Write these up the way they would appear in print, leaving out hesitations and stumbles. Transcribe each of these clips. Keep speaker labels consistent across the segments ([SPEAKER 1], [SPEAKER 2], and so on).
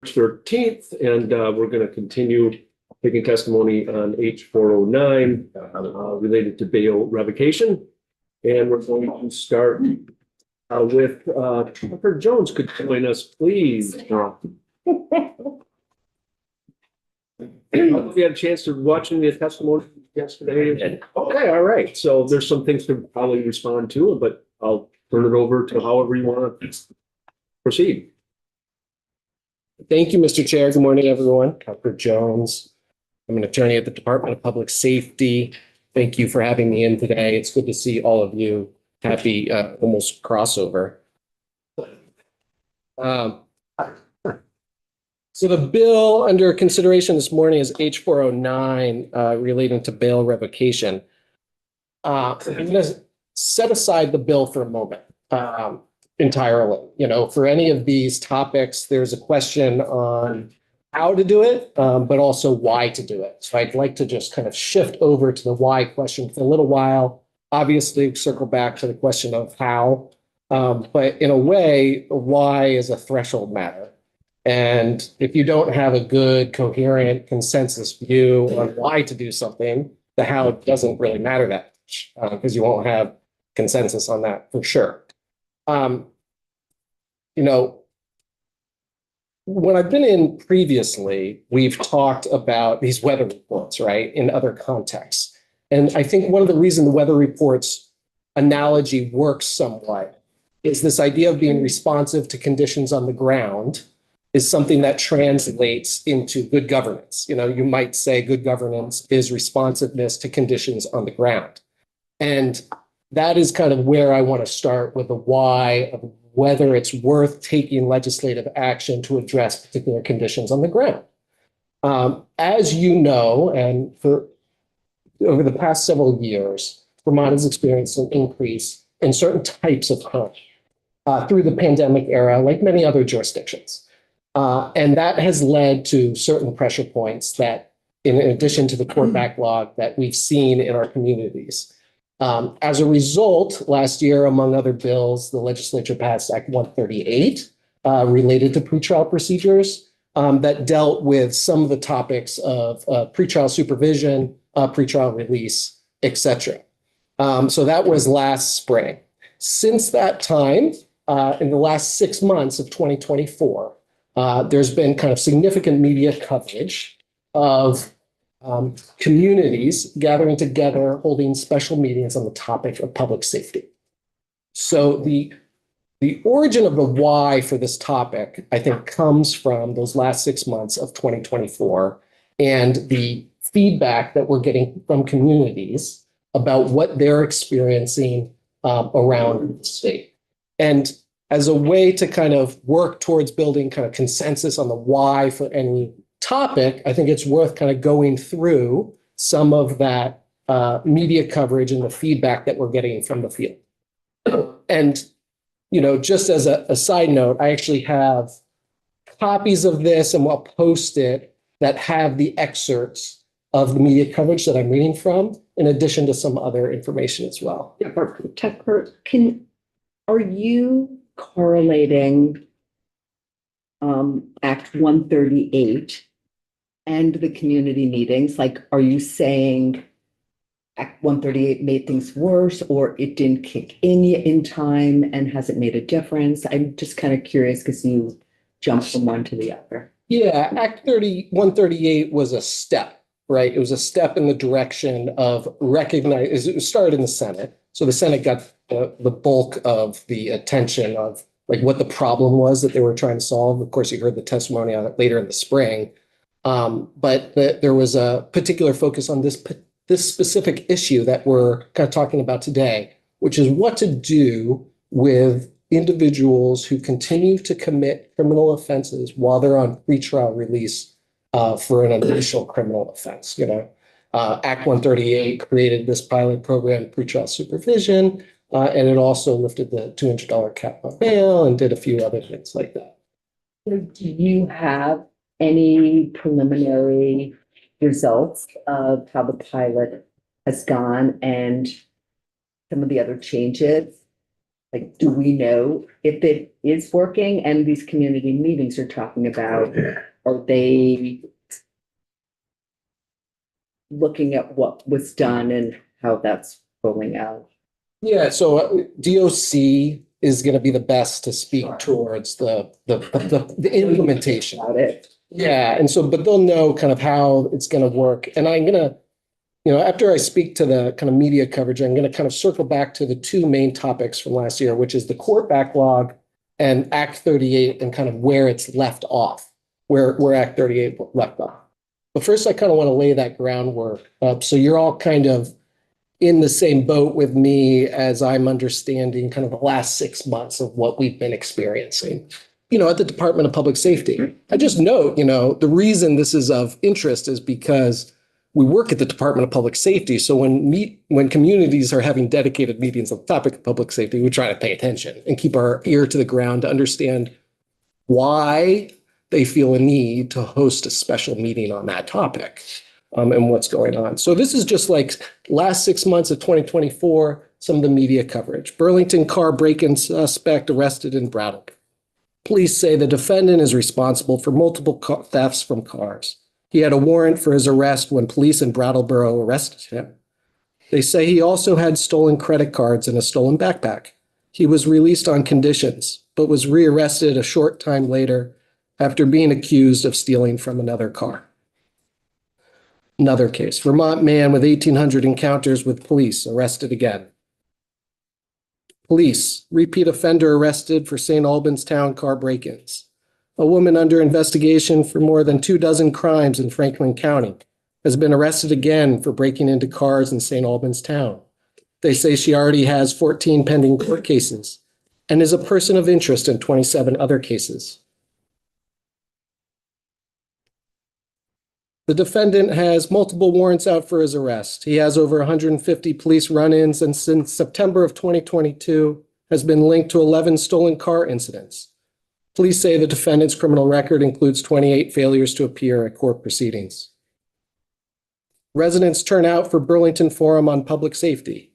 [SPEAKER 1] 13th, and we're going to continue taking testimony on H409 related to bail revocation. And we're going to start with Tucker Jones. Could you join us, please? If you had a chance to watching the testimony yesterday. Okay, all right. So there's some things to probably respond to, but I'll turn it over to however you want to proceed.
[SPEAKER 2] Thank you, Mr. Chair. Good morning, everyone. Tucker Jones. I'm an attorney at the Department of Public Safety. Thank you for having me in today. It's good to see all of you. Happy almost crossover. So the bill under consideration this morning is H409 relating to bail revocation. I'm going to set aside the bill for a moment entirely. You know, for any of these topics, there's a question on how to do it, but also why to do it. So I'd like to just kind of shift over to the why question for a little while. Obviously, circle back to the question of how, but in a way, why is a threshold matter. And if you don't have a good, coherent consensus view on why to do something, the how doesn't really matter that much because you won't have consensus on that for sure. You know, when I've been in previously, we've talked about these weather reports, right, in other contexts. And I think one of the reasons the weather reports analogy works somewhat is this idea of being responsive to conditions on the ground is something that translates into good governance. You know, you might say good governance is responsiveness to conditions on the ground. And that is kind of where I want to start with the why of whether it's worth taking legislative action to address particular conditions on the ground. As you know, and for over the past several years, Vermont has experienced an increase in certain types of crime through the pandemic era, like many other jurisdictions. And that has led to certain pressure points that, in addition to the court backlog that we've seen in our communities. As a result, last year, among other bills, the legislature passed Act 138 related to pretrial procedures that dealt with some of the topics of pretrial supervision, pretrial release, etc. So that was last spring. Since that time, in the last 6 months of 2024, there's been kind of significant media coverage of communities gathering together, holding special meetings on the topic of public safety. So the origin of the why for this topic, I think, comes from those last 6 months of 2024 and the feedback that we're getting from communities about what they're experiencing around the state. And as a way to kind of work towards building kind of consensus on the why for any topic, I think it's worth kind of going through some of that media coverage and the feedback that we're getting from the field. And, you know, just as a side note, I actually have copies of this and we'll post it that have the excerpts of the media coverage that I'm reading from, in addition to some other information as well.
[SPEAKER 3] Yeah, Tucker, are you correlating Act 138 and the community meetings? Like, are you saying Act 138 made things worse, or it didn't kick in time and hasn't made a difference? I'm just kind of curious because you jumped from one to the other.
[SPEAKER 2] Yeah, Act 138 was a step, right? It was a step in the direction of recognizing, it started in the Senate. So the Senate got the bulk of the attention of like what the problem was that they were trying to solve. Of course, you heard the testimony on it later in the spring. But there was a particular focus on this specific issue that we're kind of talking about today, which is what to do with individuals who continue to commit criminal offenses while they're on pretrial release for an additional criminal offense. You know, Act 138 created this pilot program, pretrial supervision, and it also lifted the $200 cap on bail and did a few other things like that.
[SPEAKER 3] Do you have any preliminary results of how the pilot has gone and some of the other changes Like, do we know if it is working? And these community meetings are talking about, are they looking at what was done and how that's rolling out?
[SPEAKER 2] Yeah, so DOC is going to be the best to speak towards the implementation.
[SPEAKER 3] About it.
[SPEAKER 2] Yeah, and so, but they'll know kind of how it's going to work. And I'm going to, after I speak to the kind of media coverage, I'm going to kind of circle back to the two main topics from last year, which is the court backlog and Act 38 and kind of where it's left off, where Act 38 left off. But first, I kind of want to lay that groundwork up. So you're all kind of in the same boat with me as I'm understanding kind of the last 6 months of what we've been experiencing, at the Department of Public Safety. I just note, the reason this is of interest is because we work at the Department of Public Safety. So when communities are having dedicated meetings on the topic of public safety, we try to pay attention and keep our ear to the ground to understand why they feel a need to host a special meeting on that topic. And what's going on. So this is just like last 6 months of 2024, some of the media coverage. Burlington car break-in suspect arrested in Brattleboro. Police say the defendant is responsible for multiple thefts from cars. He had a warrant for his arrest when police in Brattleboro arrested him. They say he also had stolen credit cards and a stolen backpack. He was released on conditions, but was rearrested a short time later after being accused of stealing from another car. Another case, Vermont man with 1,800 encounters with police arrested again. Police, repeat offender arrested for St. Albans town car break-ins. A woman under investigation for more than 24 crimes in Franklin County has been arrested again for breaking into cars in St. Albans town. They say she already has 14 pending court cases and is a person of interest in 27 other cases. The defendant has multiple warrants out for his arrest. He has over 150 police run-ins and since September of 2022 has been linked to 11 stolen car incidents. Police say the defendant's criminal record includes 28 failures to appear at court proceedings. Residents turn out for Burlington Forum on Public Safety.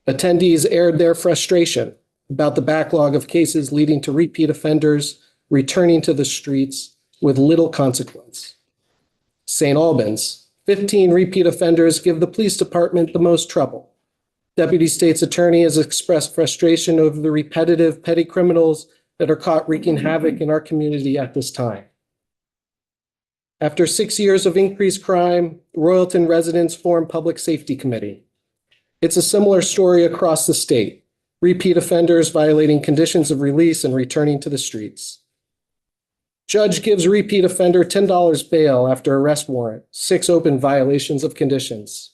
[SPEAKER 2] Attendees aired their frustration about the backlog of cases leading to repeat offenders returning to the streets with little consequence. St. Albans, 15 repeat offenders give the police department the most trouble. Deputy State's Attorney has expressed frustration over the repetitive petty criminals that are caught wreaking havoc in our community at this time. After 6 years of increased crime, Royalton residents formed Public Safety Committee. It's a similar story across the state. Repeat offenders violating conditions of release and returning to the streets. Judge gives repeat offender $10 bail after arrest warrant, 6 open violations of conditions.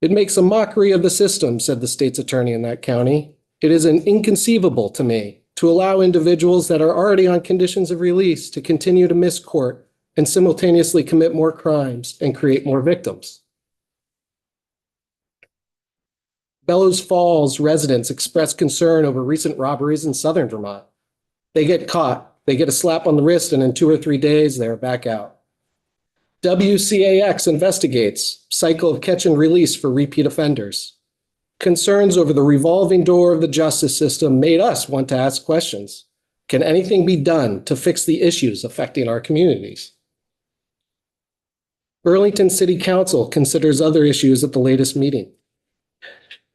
[SPEAKER 2] It makes a mockery of the system, said the state's attorney in that county. It is inconceivable to me to allow individuals that are already on conditions of release to continue to miss court and simultaneously commit more crimes and create more victims. Bellows Falls residents express concern over recent robberies in southern Vermont. They get caught. They get a slap on the wrist, and in 2 or 3 days, they're back out. WCAX investigates cycle of catch and release for repeat offenders. Concerns over the revolving door of the justice system made us want to ask questions. Can anything be done to fix the issues affecting our communities? Burlington City Council considers other issues at the latest meeting.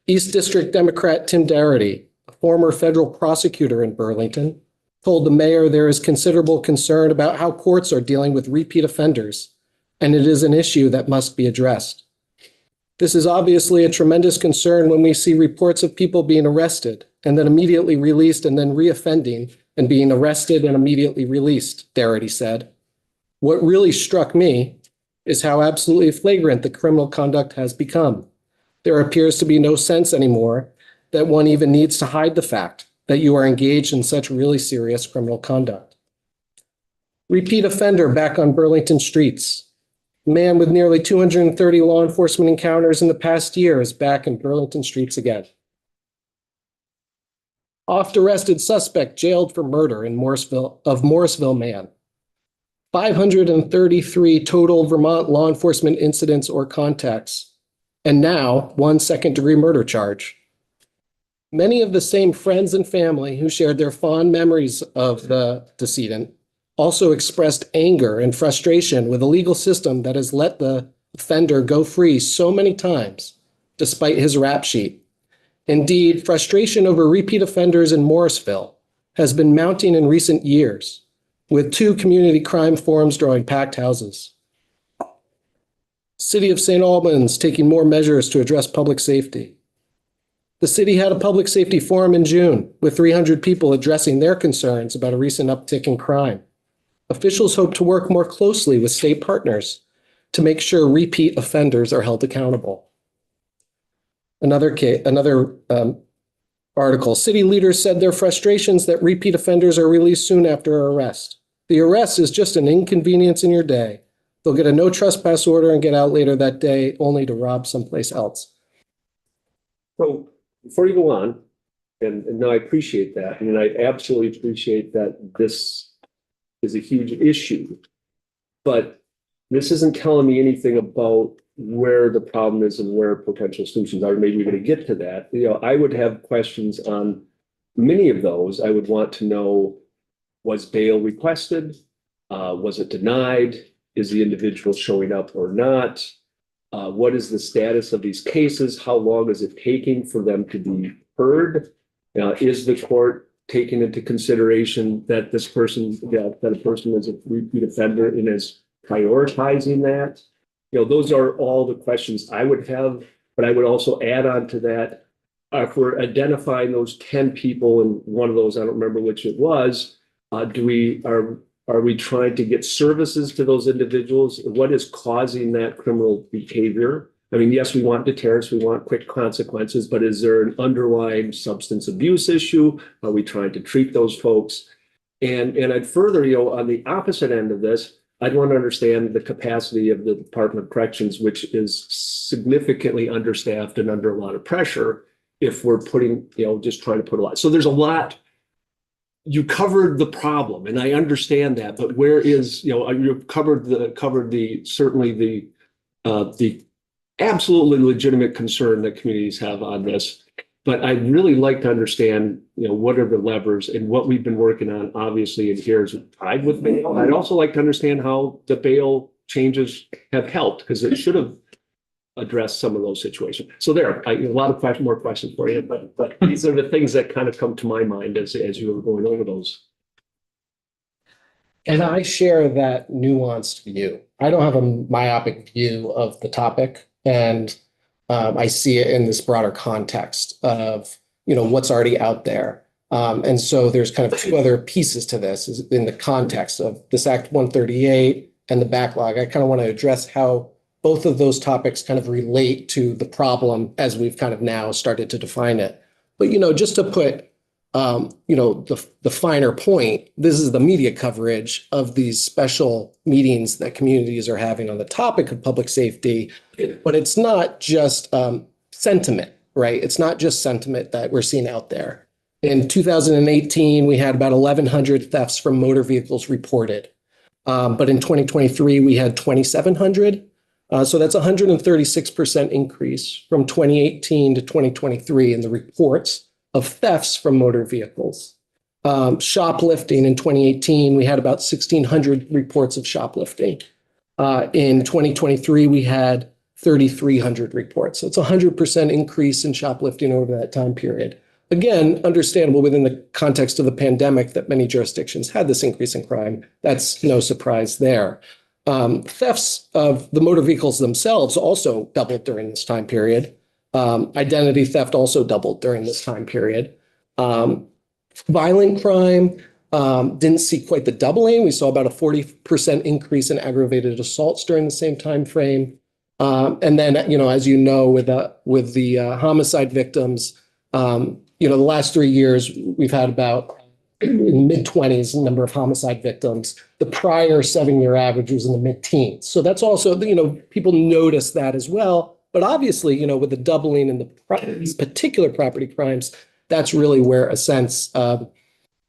[SPEAKER 2] East District Democrat Tim Darity, a former federal prosecutor in Burlington, told the mayor there is considerable concern about how courts are dealing with repeat offenders, and it is an issue that must be addressed. This is obviously a tremendous concern when we see reports of people being arrested and then immediately released and then reoffending and being arrested and immediately released, Darity said. What really struck me is how absolutely flagrant the criminal conduct has become. There appears to be no sense anymore that one even needs to hide the fact that you are engaged in such really serious criminal conduct. Repeat offender back on Burlington streets. A man with nearly 230 law enforcement encounters in the past year is back in Burlington streets again. Oft-arrested suspect jailed for murder in Morrisville man. 533 total Vermont law enforcement incidents or contacts, and now 1 second-degree murder charge. Many of the same friends and family who shared their fond memories of the decedent also expressed anger and frustration with a legal system that has let the offender go free so many times, despite his rap sheet. Indeed, frustration over repeat offenders in Morrisville has been mounting in recent years, with 2 community crime forums drawing packed houses. City of St. Albans taking more measures to address public safety. The city had a public safety forum in June with 300 people addressing their concerns about a recent uptick in crime. Officials hope to work more closely with state partners to make sure repeat offenders are held accountable. Another article, city leaders said their frustrations that repeat offenders are released soon after arrest. The arrest is just an inconvenience in your day. They'll get a no trespass order and get out later that day only to rob someplace else.
[SPEAKER 1] So before you go on, and no, I appreciate that. And I absolutely appreciate that this is a huge issue, but this isn't telling me anything about where the problem is and where potential solutions are. Maybe we're going to get to that. I would have questions on many of those. I would want to know, was bail requested? Was it denied? Is the individual showing up or not? What is the status of these cases? How long is it taking for them to be heard? Is the court taking into consideration that this person, that a person is a repeat offender and is prioritizing that? Those are all the questions I would have, but I would also add on to that, if we're identifying those 10 people, and one of those, I don't remember which it was, are we trying to get services to those individuals? What is causing that criminal behavior? I mean, yes, we want deterrence, we want quick consequences, but is there an underlying substance abuse issue? Are we trying to treat those folks? And I'd further, on the opposite end of this, I'd want to understand the capacity of the Department of Corrections, which is significantly understaffed and under a lot of pressure if we're putting, just trying to put a lot. So there's a lot. You covered the problem, and I understand that, but where is, you've covered certainly the absolutely legitimate concern that communities have on this. But I'd really like to understand, what are the levers and what we've been working on, obviously, and here's tied with bail. I'd also like to understand how the bail changes have helped, because it should have addressed some of those situations. So a lot of more questions for you, but these are the things that kind of come to my mind as you were going over those.
[SPEAKER 2] And I share that nuanced view. I don't have a myopic view of the topic, and I see it in this broader context of, what's already out there. And so there's kind of 2 other pieces to this is in the context of this Act 138 and the backlog. I kind of want to address how both of those topics kind of relate to the problem as we've kind of now started to define it. But, just to put, the finer point, this is the media coverage of these special meetings that communities are having on the topic of public safety. But it's not just sentiment, right? It's not just sentiment that we're seeing out there. In 2018, we had about 1,100 thefts from motor vehicles reported. But in 2023, we had 2,700. So that's a 136% increase from 2018 to 2023 in the reports of thefts from motor vehicles. Shoplifting in 2018, we had about 1,600 reports of shoplifting. In 2023, we had 3,300 reports. So it's a 100% increase in shoplifting over that time period. Again, understandable within the context of the pandemic that many jurisdictions had this increase in crime. That's no surprise there. Thefts of the motor vehicles themselves also doubled during this time period. Identity theft also doubled during this time period. Violent crime didn't see quite the doubling. We saw about a 40% increase in aggravated assaults during the same time frame. And then, as with the homicide victims, the last 3 years, we've had about in the mid-20s number of homicide victims. The prior 7-year average was in the mid-teens. So that's also, people notice that as well. But obviously, with the doubling in these particular property crimes, that's really where a sense of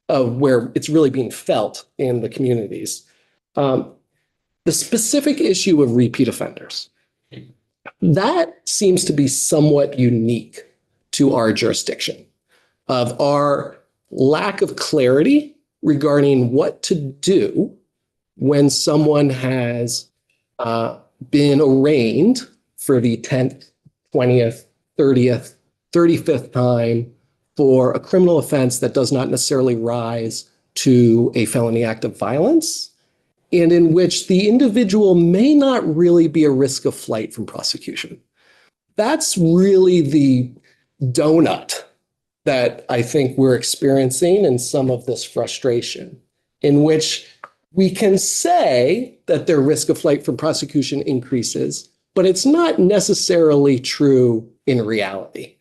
[SPEAKER 2] where it's really being felt in the communities. The specific issue of repeat offenders, that seems to be somewhat unique to our jurisdiction. of our lack of clarity regarding what to do when someone has been arraigned for the 10th, 20th, 30th, 35th time for a criminal offense that does not necessarily rise to a felony act of violence, and in which the individual may not really be a risk of flight from prosecution. That's really the donut that I think we're experiencing in some of this frustration, in which we can say that their risk of flight from prosecution increases, but it's not necessarily true in reality.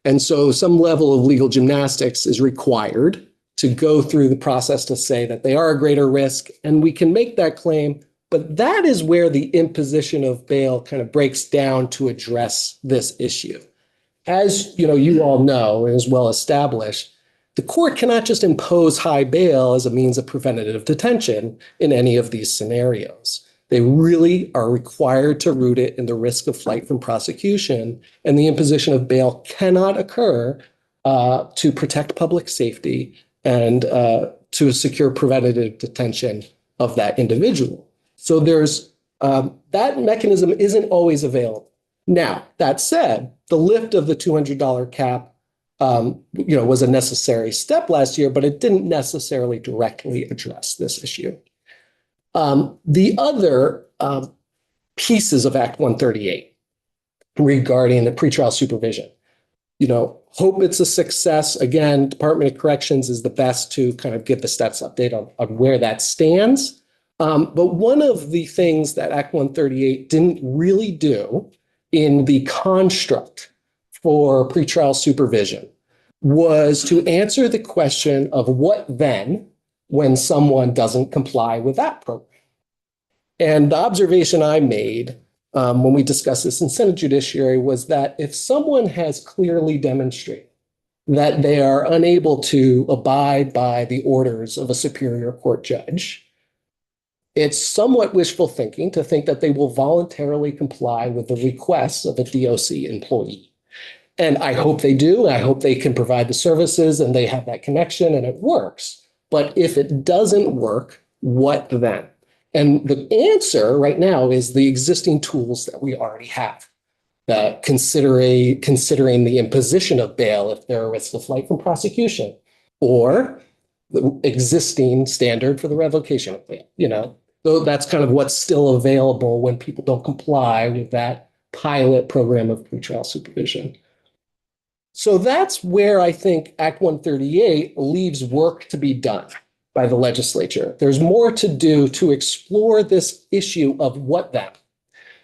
[SPEAKER 2] And so some level of legal gymnastics is required to go through the process to say that they are a greater risk, and we can make that claim. But that is where the imposition of bail kind of breaks down to address this issue. As you all know, and is well established, the court cannot just impose high bail as a means of preventative detention in any of these scenarios. They really are required to root it in the risk of flight from prosecution, and the imposition of bail cannot occur to protect public safety and to secure preventative detention of that individual. So there's that mechanism isn't always available. Now, that said, the lift of the $200 cap was a necessary step last year, but it didn't necessarily directly address this issue. The other pieces of Act 138 regarding the pretrial supervision, hope it's a success. Again, Department of Corrections is the best to kind of give the status update on where that stands. But one of the things that Act 138 didn't really do in the construct for pretrial supervision was to answer the question of what then when someone doesn't comply with that program. And the observation I made when we discussed this in Senate Judiciary was that if someone has clearly demonstrated that they are unable to abide by the orders of a superior court judge, it's somewhat wishful thinking to think that they will voluntarily comply with the requests of a DOC employee. And I hope they do. I hope they can provide the services and they have that connection and it works. But if it doesn't work, what then? And the answer right now is the existing tools that we already have. Considering the imposition of bail if they're a risk of flight from prosecution, or the existing standard for the revocation of bail. So that's kind of what's still available when people don't comply with that pilot program of pretrial supervision. So that's where I think Act 138 leaves work to be done by the legislature. There's more to do to explore this issue of what then,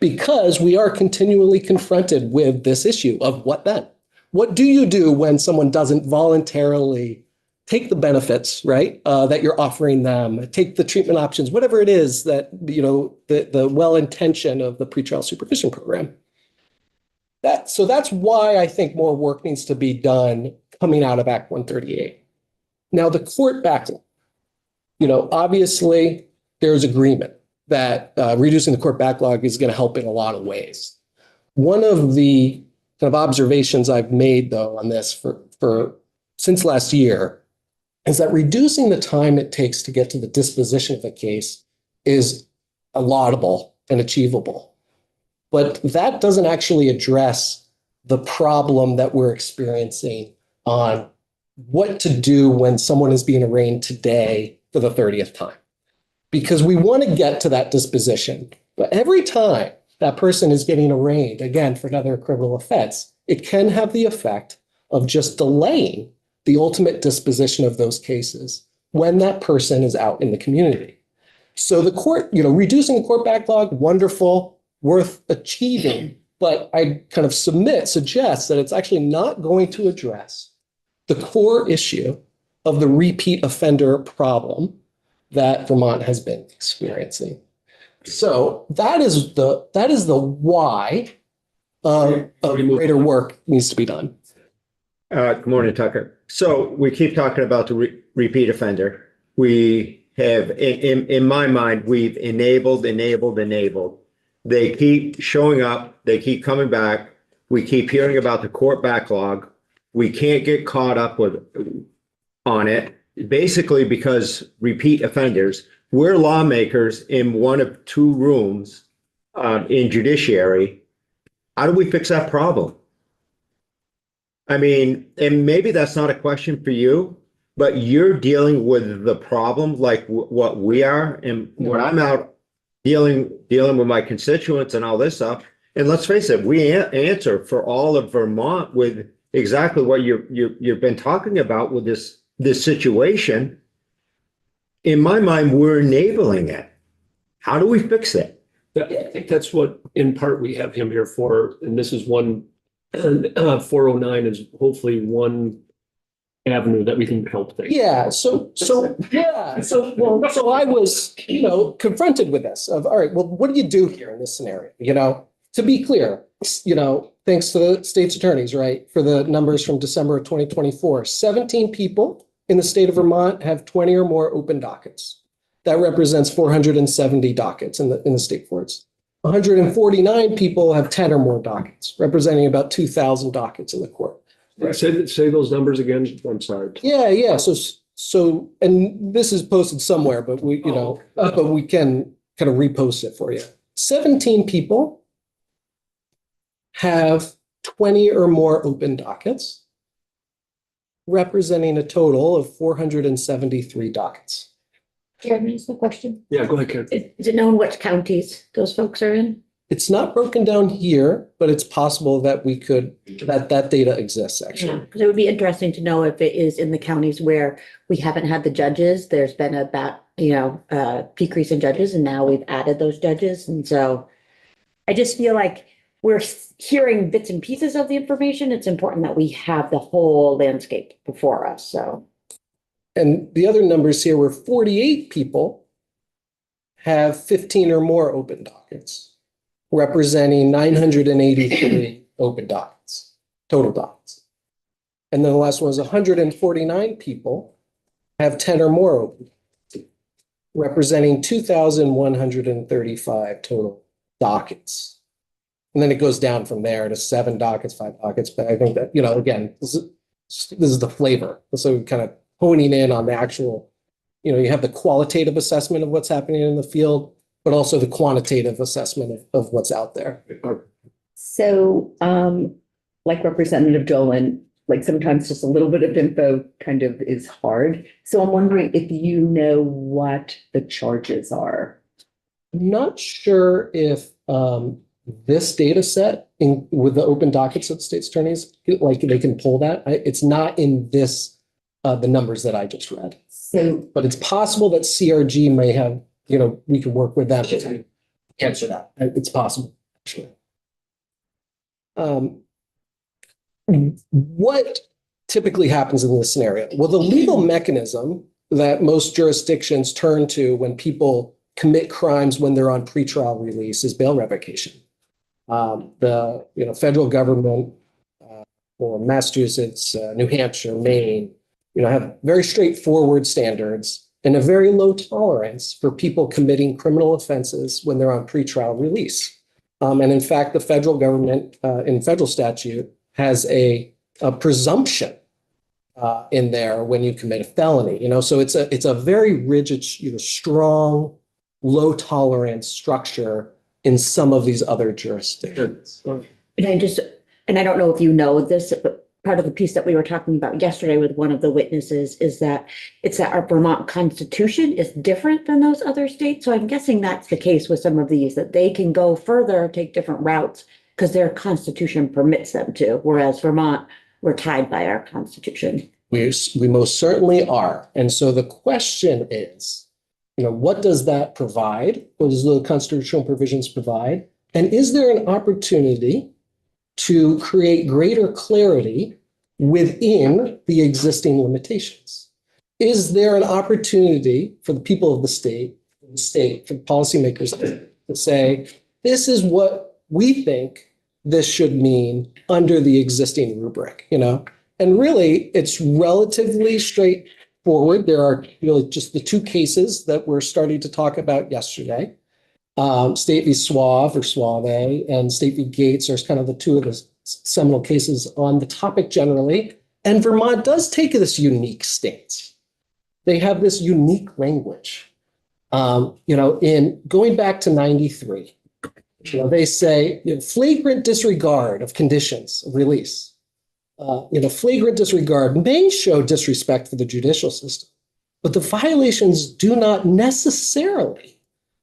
[SPEAKER 2] because we are continually confronted with this issue of what then. What do you do when someone doesn't voluntarily take the benefits, right, that you're offering them, take the treatment options, whatever it is that, the well-intention of the pretrial supervision program? So that's why I think more work needs to be done coming out of Act 138. Now, the court backlog, obviously there's agreement that reducing the court backlog is going to help in a lot of ways. One of the kind of observations I've made, though, on this for since last year is that reducing the time it takes to get to the disposition of a case is laudable and achievable. But that doesn't actually address the problem that we're experiencing on what to do when someone is being arraigned today for the 30th time. Because we want to get to that disposition, but every time that person is getting arraigned, again, for another criminal offense, it can have the effect of just delaying the ultimate disposition of those cases when that person is out in the community. So the court, reducing the court backlog, wonderful, worth achieving, but I kind of suggest that it's actually not going to address the core issue of the repeat offender problem that Vermont has been experiencing. So that is the why of greater work needs to be done.
[SPEAKER 4] Good morning, Tucker. So we keep talking about the repeat offender. We have, in my mind, we've enabled. They keep showing up. They keep coming back. We keep hearing about the court backlog. we can't get caught up on it, basically because repeat offenders, we're lawmakers in one of two rooms in judiciary. How do we fix that problem? I mean, and maybe that's not a question for you, but you're dealing with the problem like what we are. And when I'm out dealing with my constituents and all this stuff, and let's face it, we answer for all of Vermont with exactly what you've been talking about with this situation. In my mind, we're enabling it. How do we fix it?
[SPEAKER 1] I think that's what, in part, we have him here for, and this is one, 409 is hopefully one avenue that we can help things.
[SPEAKER 2] Yeah, so I was, confronted with this of, all right, well, what do you do here in this scenario? To be clear, thanks to the state's attorneys, right, for the numbers from December of 2024, 17 people in the state of Vermont have 20 or more open dockets. That represents 470 dockets in the state courts. 149 people have 10 or more dockets, representing about 2,000 dockets in the court.
[SPEAKER 1] Say those numbers again. I'm sorry.
[SPEAKER 2] Yeah. So, and this is posted somewhere, but we can kind of repost it for you. 17 people have 20 or more open dockets, representing a total of 473 dockets.
[SPEAKER 5] Can I ask a question?
[SPEAKER 1] Yeah, go ahead, Karen.
[SPEAKER 5] Is it known which counties those folks are in?
[SPEAKER 2] It's not broken down here, but it's possible that that data exists actually.
[SPEAKER 5] Because it would be interesting to know if it is in the counties where we haven't had the judges. There's been decrease in judges, and now we've added those judges. And so I just feel like we're hearing bits and pieces of the information. It's important that we have the whole landscape before us, so.
[SPEAKER 2] And the other numbers here were 48 people have 15 or more open dockets, representing 983 open dockets, total dockets. And then the last one was 149 people have 10 or more open dockets, representing 2,135 total dockets. And then it goes down from there to 7 dockets, 5 dockets. But I think that, again, this is the flavor. So kind of honing in on the actual, you have the qualitative assessment of what's happening in the field, but also the quantitative assessment of what's out there.
[SPEAKER 3] So, like Representative Dolan, like sometimes just a little bit of info kind of is hard. So I'm wondering if you know what the charges are.
[SPEAKER 2] I'm not sure if this data set with the open dockets of the state's attorneys, like they can pull that. It's not in this, the numbers that I just read.
[SPEAKER 3] So,
[SPEAKER 2] But it's possible that CRG may have, we can work with them to answer that. It's possible, actually. What typically happens in this scenario? Well, the legal mechanism that most jurisdictions turn to when people commit crimes when they're on pretrial release is bail revocation. The federal government or Massachusetts, New Hampshire, Maine, have very straightforward standards and a very low tolerance for people committing criminal offenses when they're on pretrial release. And in fact, the federal government in federal statute has a presumption in there when you commit a felony. So it's a very rigid, strong, low tolerance structure in some of these other jurisdictions.
[SPEAKER 5] And I don't know if you know this, but part of the piece that we were talking about yesterday with one of the witnesses is that it's that our Vermont Constitution is different than those other states. So I'm guessing that's the case with some of these, that they can go further, take different routes because their Constitution permits them to. Whereas Vermont, we're tied by our Constitution.
[SPEAKER 2] We most certainly are. And so the question is, what does that provide? What does the constitutional provisions provide? And is there an opportunity to create greater clarity within the existing limitations? Is there an opportunity for the people of the state, for the policymakers to say, this is what we think this should mean under the existing rubric, And really, it's relatively straightforward. There are really just the two cases that we're starting to talk about yesterday. State v. Suave or Suave and State v. Gates are kind of the two of the seminal cases on the topic generally. And Vermont does take this unique stance. They have this unique language. In going back to 93, they say flagrant disregard of conditions of release. Flagrant disregard may show disrespect for the judicial system, but the violations do not necessarily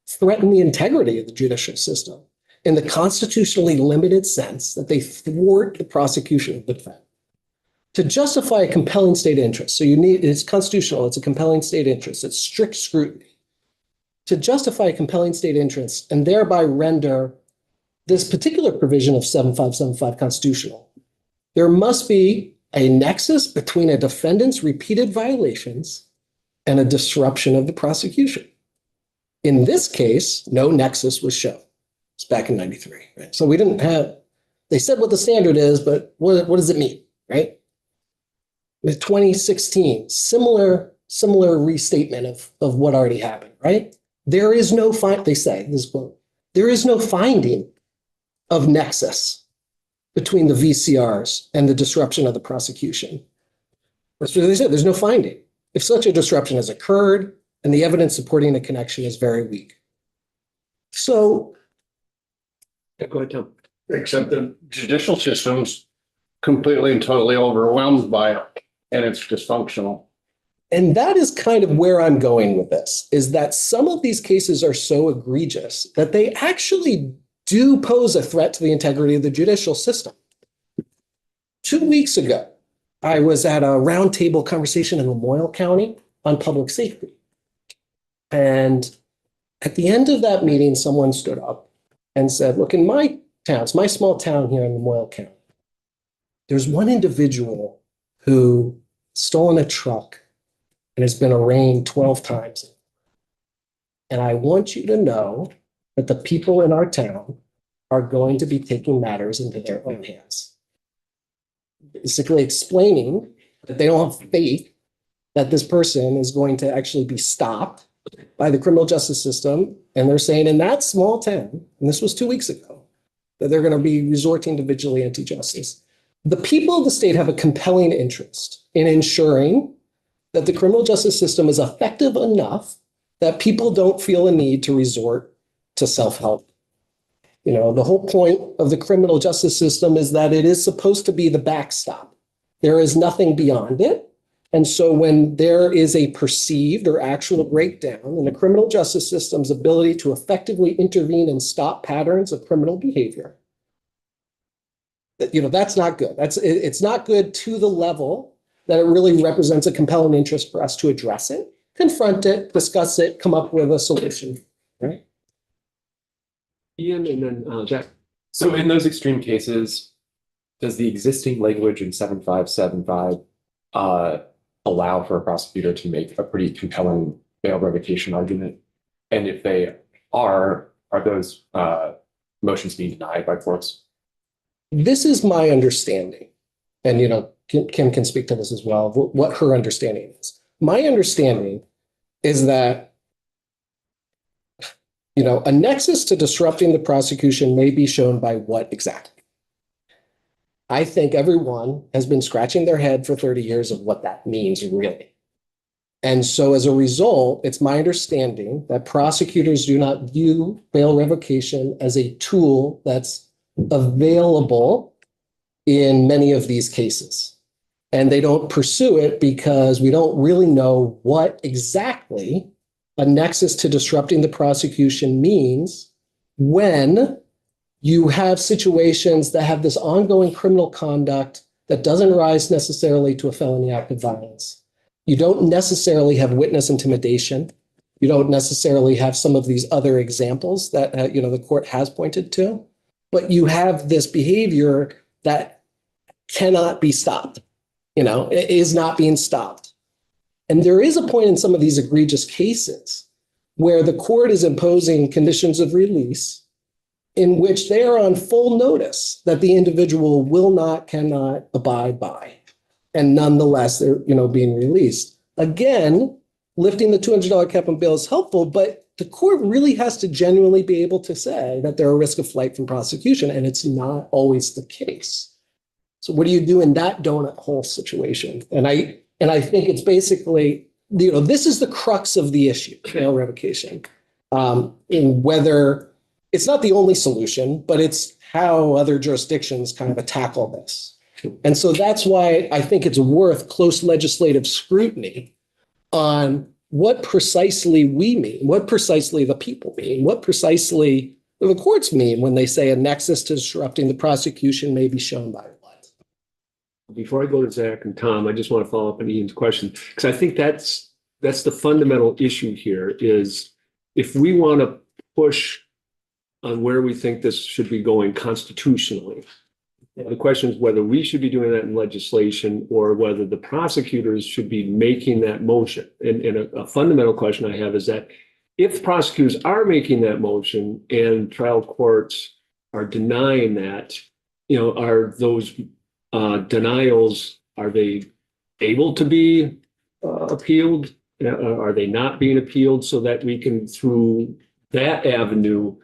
[SPEAKER 2] threaten the integrity of the judicial system in the constitutionally limited sense that they thwart the prosecution of the defendant. To justify a compelling state interest, it's constitutional, it's a compelling state interest, it's strict scrutiny. To justify a compelling state interest and thereby render this particular provision of 7575 constitutional, there must be a nexus between a defendant's repeated violations and a disruption of the prosecution. In this case, no nexus was shown. It's back in 93, right? So we didn't have, they said what the standard is, but what does it mean, right? With 2016, similar restatement of what already happened, right? There is no they say, this quote, there is no finding of nexus between the VCRs and the disruption of the prosecution. That's what they said, there's no finding. If such a disruption has occurred and the evidence supporting the connection is very weak. So.
[SPEAKER 1] Yeah, go ahead, Tom.
[SPEAKER 6] Except the judicial system's completely and totally overwhelmed by it, and it's dysfunctional.
[SPEAKER 2] And that is kind of where I'm going with this, is that some of these cases are so egregious that they actually do pose a threat to the integrity of the judicial system. 2 weeks ago, I was at a roundtable conversation in Lamoille County on public safety. And at the end of that meeting, someone stood up and said, look, in my town, it's my small town here in Lamoille County, there's one individual who stolen a truck and has been arraigned 12 times. And I want you to know that the people in our town are going to be taking matters into their own hands. Basically explaining that they don't have faith that this person is going to actually be stopped by the criminal justice system. And they're saying in that small town, and this was 2 weeks ago, that they're going to be resorting to vigilante justice. The people of the state have a compelling interest in ensuring that the criminal justice system is effective enough that people don't feel a need to resort to self-help. The whole point of the criminal justice system is that it is supposed to be the backstop. There is nothing beyond it. And so when there is a perceived or actual breakdown in the criminal justice system's ability to effectively intervene and stop patterns of criminal behavior, that's not good. It's not good to the level that it really represents a compelling interest for us to address it, confront it, discuss it, come up with a solution, right?
[SPEAKER 1] Ian and then Jack.
[SPEAKER 7] So in those extreme cases, does the existing language in 7575 allow for a prosecutor to make a pretty compelling bail revocation argument? And if they are those motions being denied by courts?
[SPEAKER 2] This is my understanding. And, Kim can speak to this as well, what her understanding is. My understanding is that a nexus to disrupting the prosecution may be shown by what exactly? I think everyone has been scratching their head for 30 years of what that means really. And so as a result, it's my understanding that prosecutors do not view bail revocation as a tool that's available in many of these cases. And they don't pursue it because we don't really know what exactly a nexus to disrupting the prosecution means when you have situations that have this ongoing criminal conduct that doesn't rise necessarily to a felony act of violence. You don't necessarily have witness intimidation. You don't necessarily have some of these other examples that the court has pointed to, but you have this behavior that cannot be stopped. It is not being stopped. And there is a point in some of these egregious cases where the court is imposing conditions of release in which they are on full notice that the individual cannot abide by. And nonetheless, they're, being released. Again, lifting the $200 cap on bail is helpful, but the court really has to genuinely be able to say that they're a risk of flight from prosecution, and it's not always the case. So what do you do in that donut hole situation? And I think it's basically, this is the crux of the issue, bail revocation. In whether it's not the only solution, but it's how other jurisdictions kind of tackle this. And so that's why I think it's worth close legislative scrutiny on what precisely we mean, what precisely the people mean, what precisely the courts mean when they say a nexus to disrupting the prosecution may be shown by what.
[SPEAKER 1] Before I go to Zach and Tom, I just want to follow up on Ian's question, because I think that's the fundamental issue here is if we want to push on where we think this should be going constitutionally, the question is whether we should be doing that in legislation or whether the prosecutors should be making that motion. And a fundamental question I have is that if prosecutors are making that motion and trial courts are denying that, are those denials, are they able to be appealed? Are they not being appealed so that we can, through that avenue,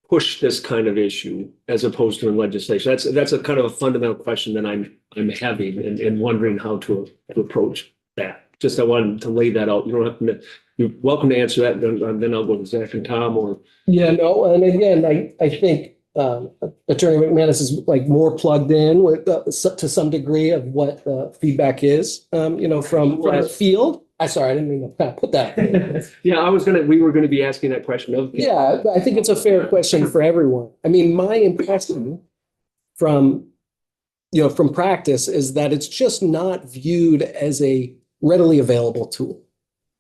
[SPEAKER 1] push this kind of issue as opposed to in legislation? That's a kind of a fundamental question that I'm having and wondering how to approach that. Just I wanted to lay that out. You don't have to. You're welcome to answer that. Then I'll go to Zach and Tom. Or
[SPEAKER 2] yeah, no, and again, I think Attorney McManus is like more plugged in with to some degree of what the feedback is, from the field. Sorry, I didn't mean to put that.
[SPEAKER 1] Yeah, we were gonna be asking that question of.
[SPEAKER 2] Yeah, I think it's a fair question for everyone. I mean, my impression from practice is that it's just not viewed as a readily available tool.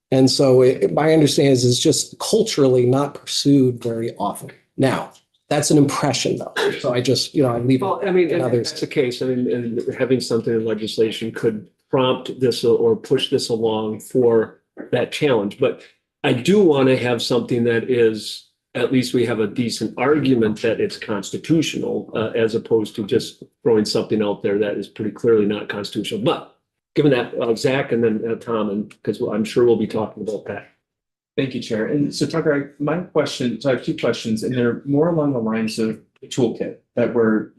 [SPEAKER 2] And so my understanding is it's just culturally not pursued very often. Now, that's an impression though. So I just, I leave it.
[SPEAKER 1] Well, I mean,
[SPEAKER 2] others.
[SPEAKER 1] that's the case. I mean, and having something in legislation could prompt this or push this along for that challenge. But I do want to have something that is, at least we have a decent argument that it's constitutional, as opposed to just throwing something out there that is pretty clearly not constitutional. But given that, Zach and then Tom, and because I'm sure we'll be talking about that.
[SPEAKER 7] Thank you, Chair. And so Tucker, my question, so I have two questions, and they're more along the lines of the toolkit that we're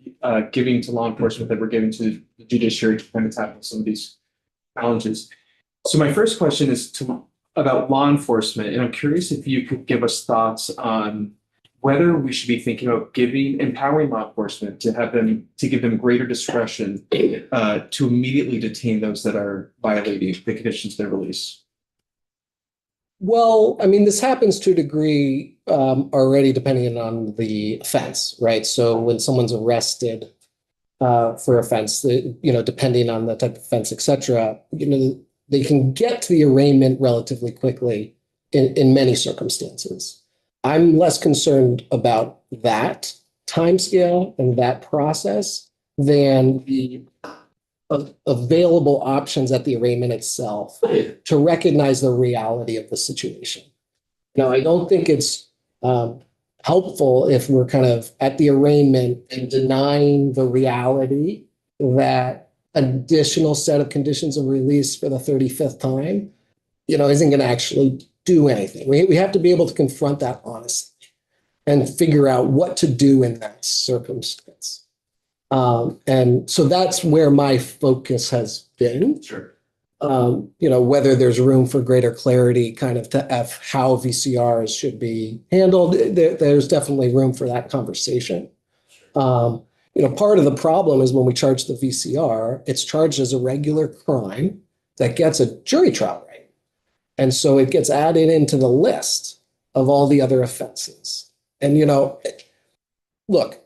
[SPEAKER 7] giving to law enforcement, that we're giving to the judiciary to kind of tackle some of these challenges. So my first question is about law enforcement, and I'm curious if you could give us thoughts on whether we should be thinking about empowering law enforcement to give them greater discretion to immediately detain those that are violating the conditions of their release.
[SPEAKER 2] Well, I mean, this happens to a degree already depending on the offense, right? So when someone's arrested for offense, depending on the type of offense, et cetera, they can get to the arraignment relatively quickly in many circumstances. I'm less concerned about that timescale and that process than the available options at the arraignment itself to recognize the reality of the situation. Now, I don't think it's helpful if we're kind of at the arraignment and denying the reality that an additional set of conditions of release for the 35th time, isn't going to actually do anything. We have to be able to confront that honestly and figure out what to do in that circumstance. And so that's where my focus has been.
[SPEAKER 7] Sure.
[SPEAKER 2] Whether there's room for greater clarity kind of how VCRs should be handled, there's definitely room for that conversation. Part of the problem is when we charge the VCR, it's charged as a regular crime that gets a jury trial right. And so it gets added into the list of all the other offenses. And, look,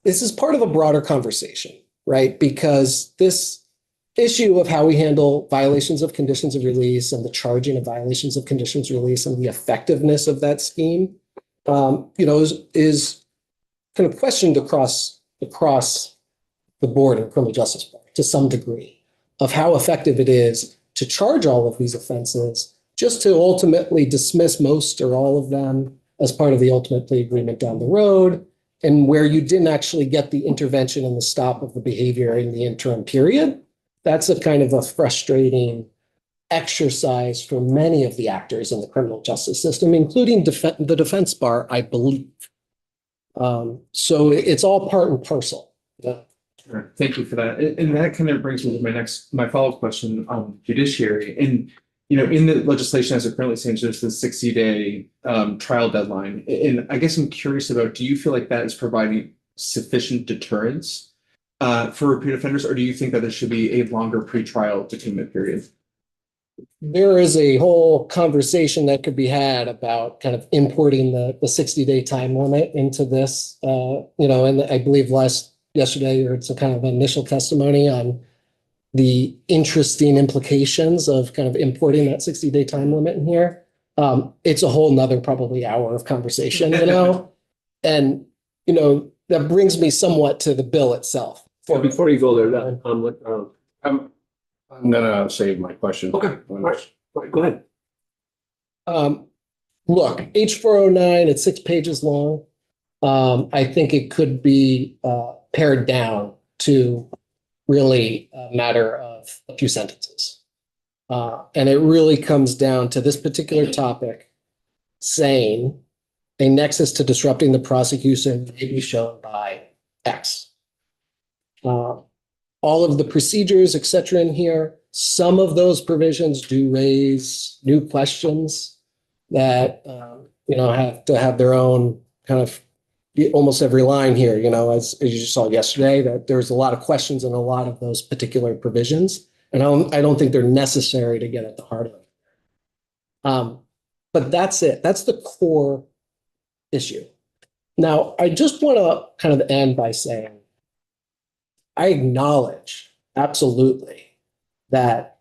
[SPEAKER 2] this is part of a broader conversation, right? Because this issue of how we handle violations of conditions of release and the charging of violations of conditions of release and the effectiveness of that scheme, is kind of questioned across the board in criminal justice board to some degree of how effective it is to charge all of these offenses just to ultimately dismiss most or all of them as part of the ultimate plea agreement down the road, and where you didn't actually get the intervention and the stop of the behavior in the interim period. That's a kind of a frustrating exercise for many of the actors in the criminal justice system, including the defense bar, I believe. So it's all part and parcel.
[SPEAKER 7] Sure. Thank you for that. And that kind of brings me to my follow-up question on judiciary. And, in the legislation as it currently stands, there's the 60-day trial deadline. And I guess I'm curious about, do you feel like that is providing sufficient deterrence for repeat offenders, or do you think that there should be a longer pretrial detainment period?
[SPEAKER 2] There is a whole conversation that could be had about kind of importing the 60-day time limit into this. And I believe yesterday, or it's a kind of initial testimony on the interesting implications of kind of importing that 60-day time limit in here. It's a whole nother probably hour of conversation, and, that brings me somewhat to the bill itself.
[SPEAKER 1] Well, before you go there,
[SPEAKER 6] I'm gonna save my question.
[SPEAKER 1] Okay. All right. Go ahead.
[SPEAKER 2] Look, H409, it's 6 pages long. I think it could be pared down to really a matter of a few sentences. And it really comes down to this particular topic saying a nexus to disrupting the prosecution may be shown by X. All of the procedures, et cetera, in here, some of those provisions do raise new questions that, have to have their own kind of, almost every line here, as you just saw yesterday, that there's a lot of questions in a lot of those particular provisions. And I don't think they're necessary to get at the heart of it. But that's it. That's the core issue. Now, I just want to kind of end by saying, I acknowledge absolutely that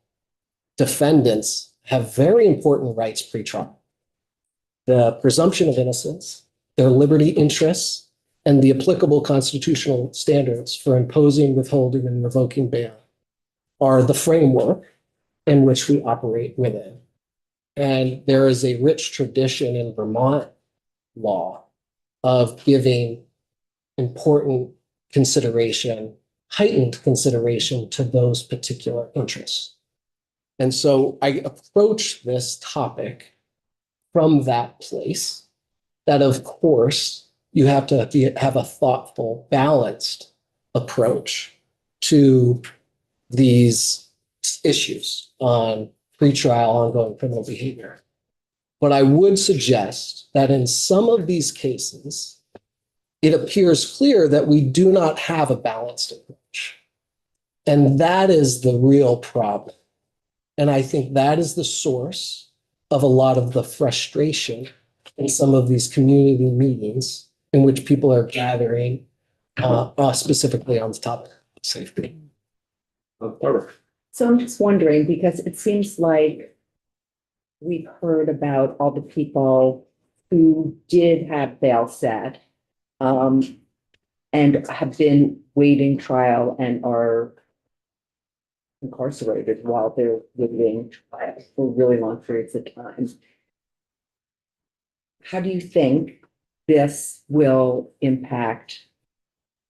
[SPEAKER 2] defendants have very important rights pre-trial. The presumption of innocence, their liberty interests, and the applicable constitutional standards for imposing, withholding, and revoking bail are the framework in which we operate within. And there is a rich tradition in Vermont law of giving important consideration, heightened consideration to those particular interests. And so I approach this topic from that place that, of course, you have to have a thoughtful, balanced approach to these issues on pretrial ongoing criminal behavior. But I would suggest that in some of these cases, it appears clear that we do not have a balanced approach. And that is the real problem. And I think that is the source of a lot of the frustration in some of these community meetings in which people are gathering specifically on the topic of safety.
[SPEAKER 1] Barbara.
[SPEAKER 3] So I'm just wondering, because it seems like we've heard about all the people who did have bail set and have been waiting trial and are incarcerated while they're waiting trial for really long periods of time. How do you think this will impact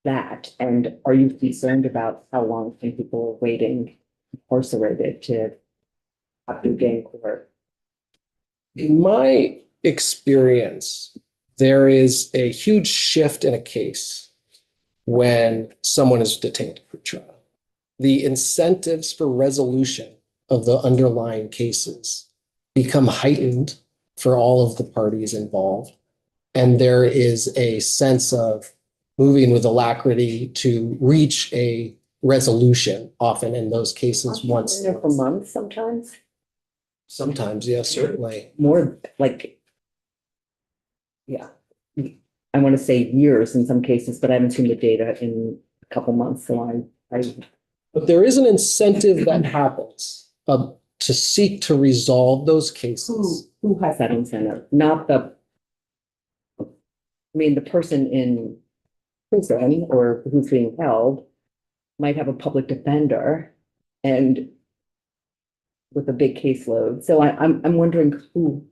[SPEAKER 3] that? And are you concerned about how long some people are waiting incarcerated to have to gain court?
[SPEAKER 2] In my experience, there is a huge shift in a case when someone is detained for trial. The incentives for resolution of the underlying cases become heightened for all of the parties involved. And there is a sense of moving with alacrity to reach a resolution, often in those cases once.
[SPEAKER 3] For months sometimes?
[SPEAKER 2] Sometimes, yes, certainly.
[SPEAKER 3] More like, yeah, I want to say years in some cases, but I haven't seen the data in a couple months, so
[SPEAKER 2] But there is an incentive that happens to seek to resolve those cases.
[SPEAKER 3] Who has that incentive? Not the, I mean, the person in prison or who's being held might have a public defender and with a big caseload. So I'm wondering who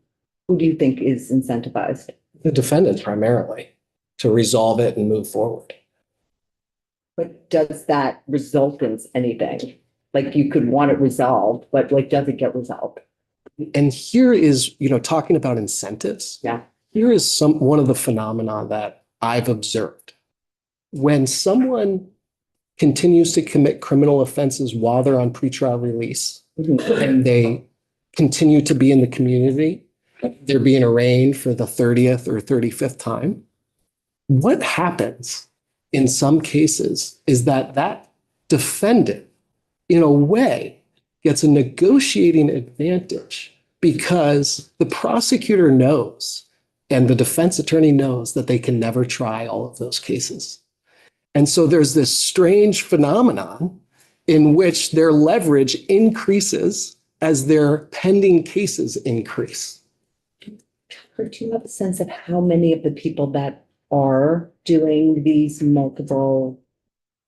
[SPEAKER 3] do you think is incentivized?
[SPEAKER 2] The defendant primarily, to resolve it and move forward.
[SPEAKER 3] But does that result in anything? Like you could want it resolved, but like, does it get resolved?
[SPEAKER 2] And here is, talking about incentives.
[SPEAKER 3] Yeah.
[SPEAKER 2] Here is one of the phenomena that I've observed. When someone continues to commit criminal offenses while they're on pretrial release, and they continue to be in the community, they're being arraigned for the 30th or 35th time. What happens in some cases is that that defendant, in a way, gets a negotiating advantage because the prosecutor knows and the defense attorney knows that they can never try all of those cases. And so there's this strange phenomenon in which their leverage increases as their pending cases increase.
[SPEAKER 3] Do you have a sense of how many of the people that are doing these multiple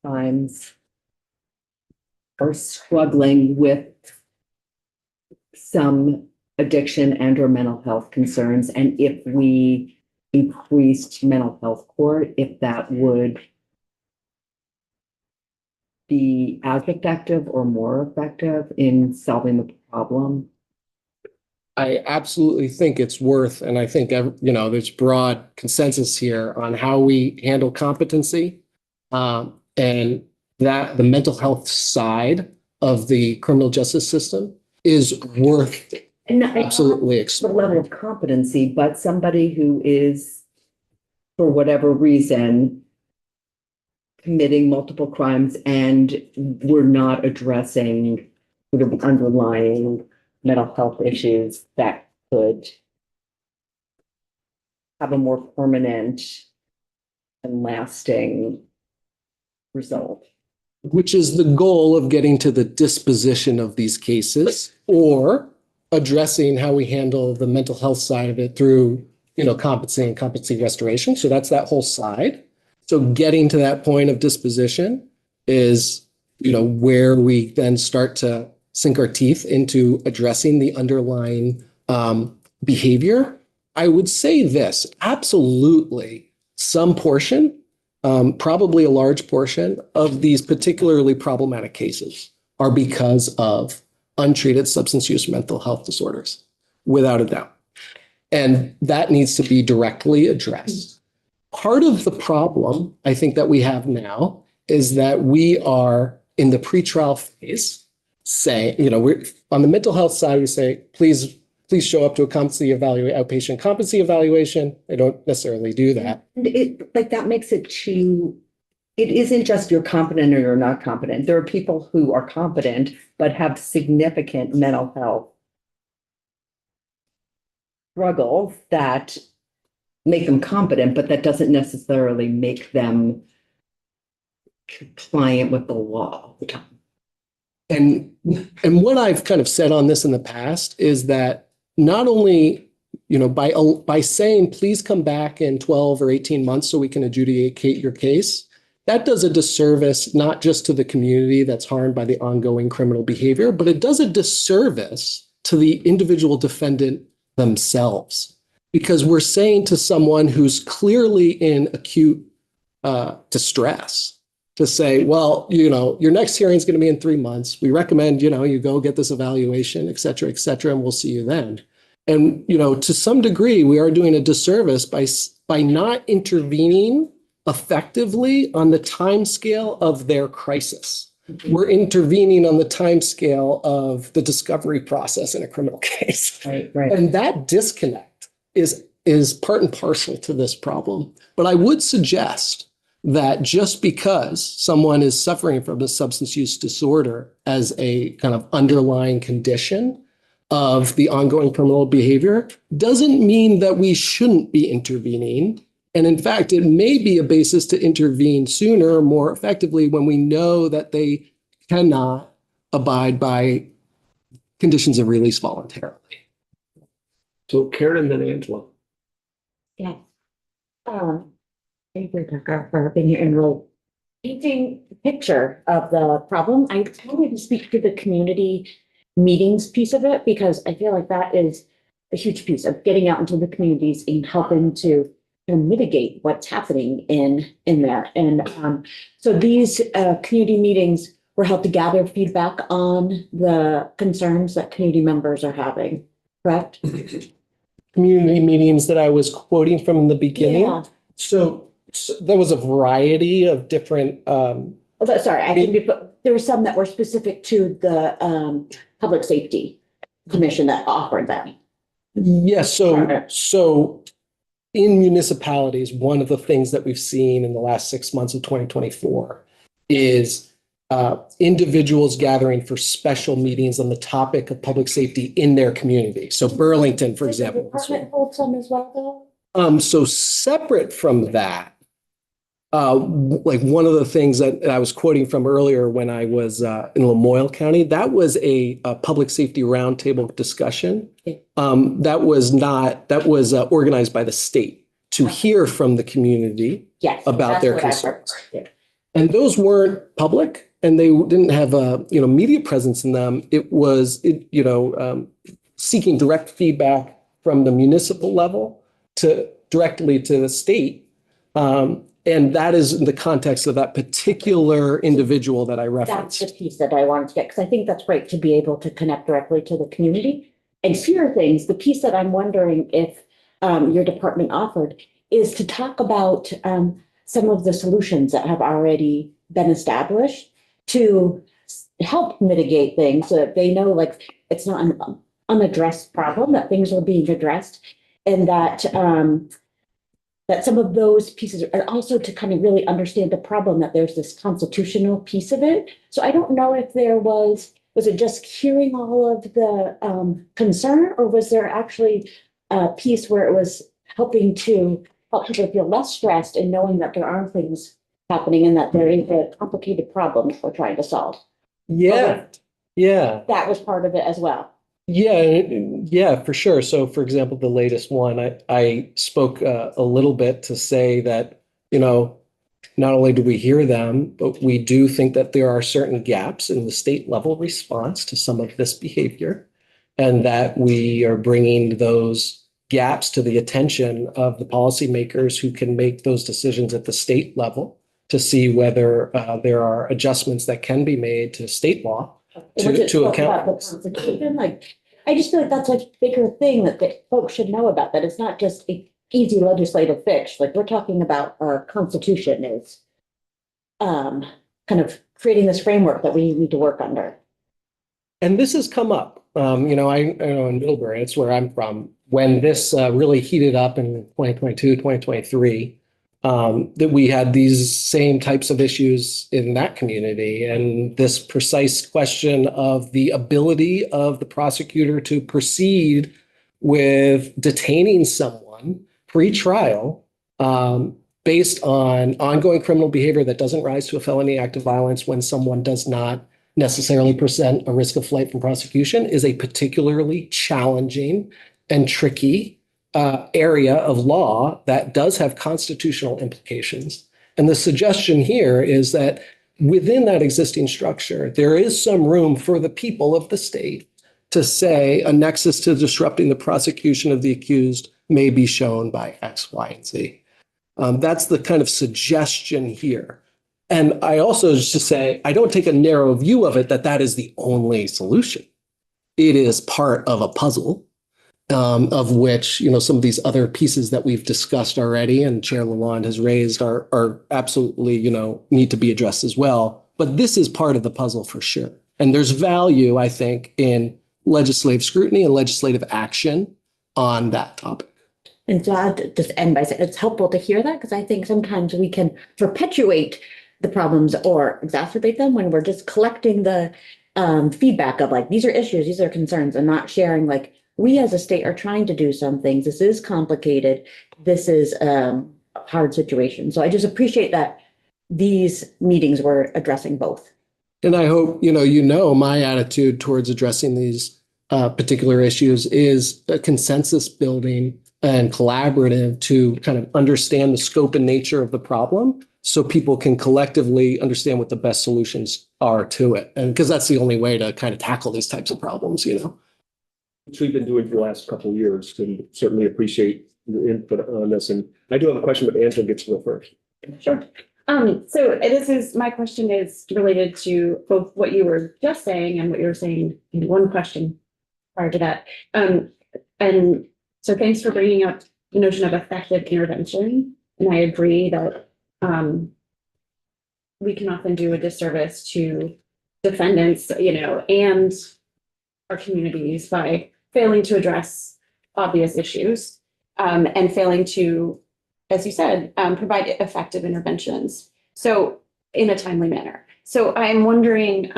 [SPEAKER 3] crimes are struggling with some addiction and or mental health concerns? And if we increased mental health court, if that would be as effective or more effective in solving the problem?
[SPEAKER 2] I absolutely think it's worth, and I think, there's broad consensus here on how we handle competency, and that the mental health side of the criminal justice system is worth
[SPEAKER 3] And
[SPEAKER 2] absolutely
[SPEAKER 3] the
[SPEAKER 2] exploring.
[SPEAKER 3] level of competency, but somebody who is, for whatever reason, committing multiple crimes and we're not addressing sort of underlying mental health issues that could have a more permanent and lasting result.
[SPEAKER 2] Which is the goal of getting to the disposition of these cases or addressing how we handle the mental health side of it through, competency and competency restoration. So that's that whole side. So getting to that point of disposition is, where we then start to sink our teeth into addressing the underlying behavior. I would say this, absolutely some portion, probably a large portion of these particularly problematic cases are because of untreated substance use mental health disorders, without a doubt. And that needs to be directly addressed. Part of the problem I think that we have now is that we are in the pretrial phase saying, we're on the mental health side, we say, please show up to a outpatient competency evaluation. They don't necessarily do that.
[SPEAKER 3] And that makes it it isn't just you're competent or you're not competent. There are people who are competent, but have significant mental health struggles that make them competent, but that doesn't necessarily make them compliant with the law all the time.
[SPEAKER 2] And what I've kind of said on this in the past is that not only, by saying, please come back in 12 or 18 months so we can adjudicate your case, that does a disservice not just to the community that's harmed by the ongoing criminal behavior, but it does a disservice to the individual defendant themselves. Because we're saying to someone who's clearly in acute distress, to say, well, your next hearing is going to be in 3 months. We recommend, you go get this evaluation, et cetera, and we'll see you then. And, to some degree, we are doing a disservice by not intervening effectively on the timescale of their crisis. We're intervening on the timescale of the discovery process in a criminal case.
[SPEAKER 3] Right.
[SPEAKER 2] And that disconnect is part and parcel to this problem. But I would suggest that just because someone is suffering from a substance use disorder as a kind of underlying condition of the ongoing criminal behavior doesn't mean that we shouldn't be intervening. And in fact, it may be a basis to intervene sooner, more effectively, when we know that they cannot abide by conditions of release voluntarily.
[SPEAKER 1] So Karen, then Angela.
[SPEAKER 5] Yeah. Thank you, Tucker, for being here and really painting the picture of the problem. I wanted to speak to the community meetings piece of it, because I feel like that is a huge piece of getting out into the communities and helping to mitigate what's happening in there. And so these community meetings were held to gather feedback on the concerns that community members are having, correct?
[SPEAKER 2] Community meetings that I was quoting from the beginning.
[SPEAKER 5] Yeah.
[SPEAKER 2] So there was a variety of different
[SPEAKER 5] Sorry, I think there were some that were specific to the Public Safety Commission that offered them.
[SPEAKER 2] Yes, so in municipalities, one of the things that we've seen in the last 6 months of 2024 is individuals gathering for special meetings on the topic of public safety in their community. So Burlington, for
[SPEAKER 5] Does the
[SPEAKER 2] example.
[SPEAKER 5] department hold some as well, though?
[SPEAKER 2] So separate from that, like one of the things that I was quoting from earlier when I was in Lamoille County, that was a public safety roundtable discussion.
[SPEAKER 5] Okay.
[SPEAKER 2] That was organized by the state to hear from the community
[SPEAKER 5] Yes.
[SPEAKER 2] about
[SPEAKER 5] that's
[SPEAKER 2] their
[SPEAKER 5] what I've
[SPEAKER 2] concerns.
[SPEAKER 5] heard. Yeah.
[SPEAKER 2] And those weren't public and they didn't have a, media presence in them. It was, seeking direct feedback from the municipal level directly to the state. And that is in the context of that particular individual that I
[SPEAKER 5] That's
[SPEAKER 2] referenced.
[SPEAKER 5] the piece that I wanted to get, because I think that's great to be able to connect directly to the community and hear things. The piece that I'm wondering if your department offered is to talk about some of the solutions that have already been established to help mitigate things so that they know, like, it's not an unaddressed problem, that things are being addressed, and that that some of those pieces are also to kind of really understand the problem, that there's this constitutional piece of it. So I don't know if there was it just hearing all of the concern, or was there actually a piece where it was helping to help people feel less stressed and knowing that there are things happening and that there is a complicated problem that we're trying to solve?
[SPEAKER 2] Yeah, yeah.
[SPEAKER 5] That was part of it as well.
[SPEAKER 2] Yeah, for sure. So for example, the latest one, I spoke a little bit to say that, not only do we hear them, but we do think that there are certain gaps in the state level response to some of this behavior, and that we are bringing those gaps to the attention of the policymakers who can make those decisions at the state level to see whether there are adjustments that can be made to state law to account for this.
[SPEAKER 5] Like, I just feel like that's a bigger thing that folks should know about, that it's not just a easy legislative fix. Like, we're talking about our constitution is kind of creating this framework that we need to work under. And
[SPEAKER 2] this has come up, I know in Middlebury, it's where I'm from, when this really heated up in 2022, 2023. That we had these same types of issues in that community, and this precise question of the ability of the prosecutor to proceed with detaining someone pre-trial based on ongoing criminal behavior that doesn't rise to a felony act of violence when someone does not necessarily present a risk of flight from prosecution is a particularly challenging and tricky area of law that does have constitutional implications. And the suggestion here is that within that existing structure, there is some room for the people of the state to say a nexus to disrupting the prosecution of the accused may be shown by X, Y, and Z. That's the kind of suggestion here. And I also just to say, I don't take a narrow view of it that is the only solution. It is part of a puzzle. Of which, some of these other pieces that we've discussed already and Chair Lalonde has raised are absolutely, need to be addressed as well. But this is part of the puzzle for sure. And there's value, I think, in legislative scrutiny and legislative action on that topic.
[SPEAKER 5] And so I'll just end by saying it's helpful to hear that, because I think sometimes we can perpetuate the problems or exacerbate them when we're just collecting the feedback of, like, these are issues, these are concerns, and not sharing, like, we as a state are trying to do some things. This is complicated. This is a hard situation. So I just appreciate that these meetings were addressing both.
[SPEAKER 2] And I hope, my attitude towards addressing these particular issues is a consensus building and collaborative to kind of understand the scope and nature of the problem so people can collectively understand what the best solutions are to it. And because that's the only way to kind of tackle these types of problems,
[SPEAKER 1] Which we've been doing for the last couple of years, and certainly appreciate your input on this. And I do have a question, but Angela gets to go first.
[SPEAKER 8] Sure. My question is related to both what you were just saying and what you were saying in one question prior to that. And so thanks for bringing up the notion of effective intervention. And I agree that we can often do a disservice to defendants, and our communities by failing to address obvious issues, and failing to, as you said, provide effective interventions. So in a timely manner. So I'm wondering,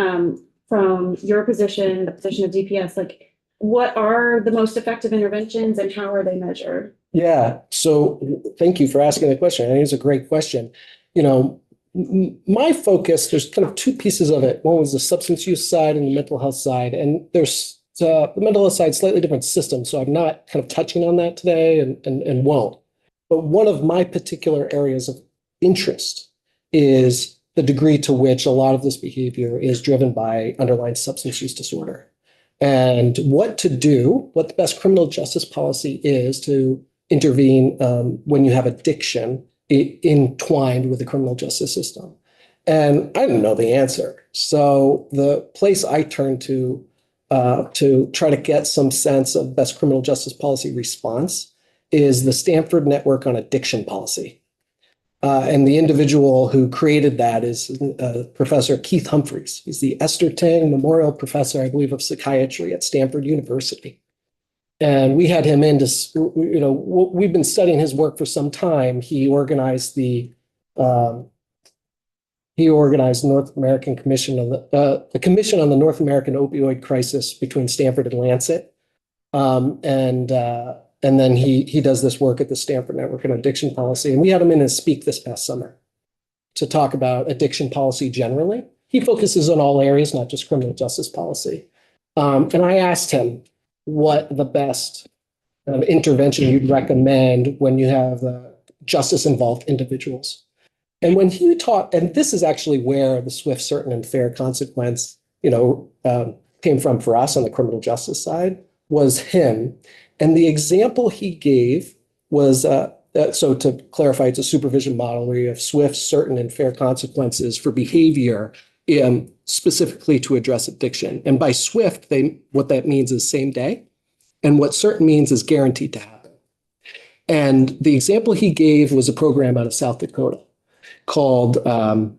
[SPEAKER 8] from your position, the position of DPS, like, what are the most effective interventions and how are they measured?
[SPEAKER 2] Yeah, so thank you for asking the question. I think it's a great question. My focus, there's kind of two pieces of it. One was the substance use side and the mental health side. And there's the mental health side, slightly different system. So I'm not kind of touching on that today and won't. But one of my particular areas of interest is the degree to which a lot of this behavior is driven by underlying substance use disorder. And what to do, what the best criminal justice policy is to intervene when you have addiction entwined with the criminal justice system. And I didn't know the answer. So the place I turned to try to get some sense of best criminal justice policy response is the Stanford Network on Addiction Policy. And the individual who created that is Professor Keith Humphreys. He's the Esther Tang Memorial Professor, I believe, of Psychiatry at Stanford University. And we had him in to, we've been studying his work for some time. He organized the North American Commission on the Commission on the North American Opioid Crisis between Stanford and Lancet. And then he does this work at the Stanford Network on Addiction Policy. And we had him in to speak this past summer to talk about addiction policy generally. He focuses on all areas, not just criminal justice policy. And I asked him what the best intervention you'd recommend when you have justice-involved individuals. And when he taught, and this is actually where the swift, certain, and fair consequence, came from for us on the criminal justice side, was him. And the example he gave was, so to clarify, it's a supervision model where you have swift, certain, and fair consequences for behavior specifically to address addiction. And by swift, what that means is same day. And what certain means is guaranteed to happen. And the example he gave was a program out of South Dakota called a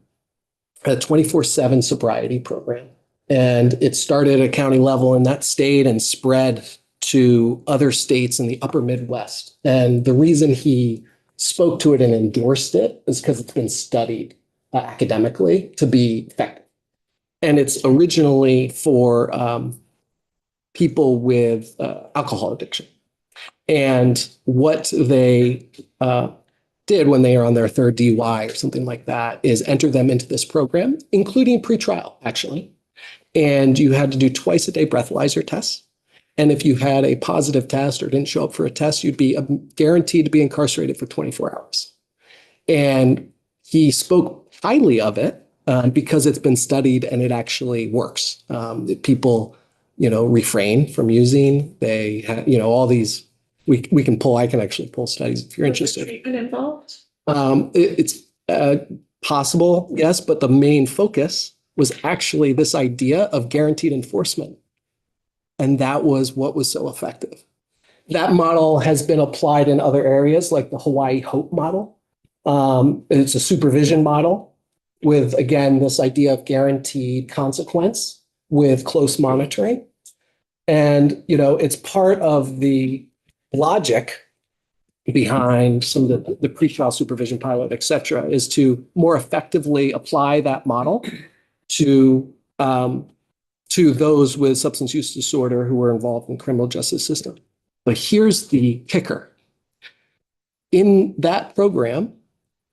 [SPEAKER 2] 24/7 sobriety program. And it started at a county level in that state and spread to other states in the upper Midwest. And the reason he spoke to it and endorsed it is because it's been studied academically to be effective. And it's originally for people with alcohol addiction. And what they did when they are on their third DUI or something like that is enter them into this program, including pretrial, actually. And you had to do twice a day breathalyzer tests. And if you had a positive test or didn't show up for a test, you'd be guaranteed to be incarcerated for 24 hours. And he spoke highly of it because it's been studied and it actually works. People, refrain from using. They have, all these. I can actually pull studies if you're interested.
[SPEAKER 8] Treatment involved?
[SPEAKER 2] It's possible, yes, but the main focus was actually this idea of guaranteed enforcement. And that was what was so effective. That model has been applied in other areas like the Hawaii Hope model. It's a supervision model with, again, this idea of guaranteed consequence with close monitoring. And, it's part of the logic behind some of the pretrial supervision pilot, et cetera, is to more effectively apply that model to those with substance use disorder who are involved in the criminal justice system. But here's the kicker. In that program,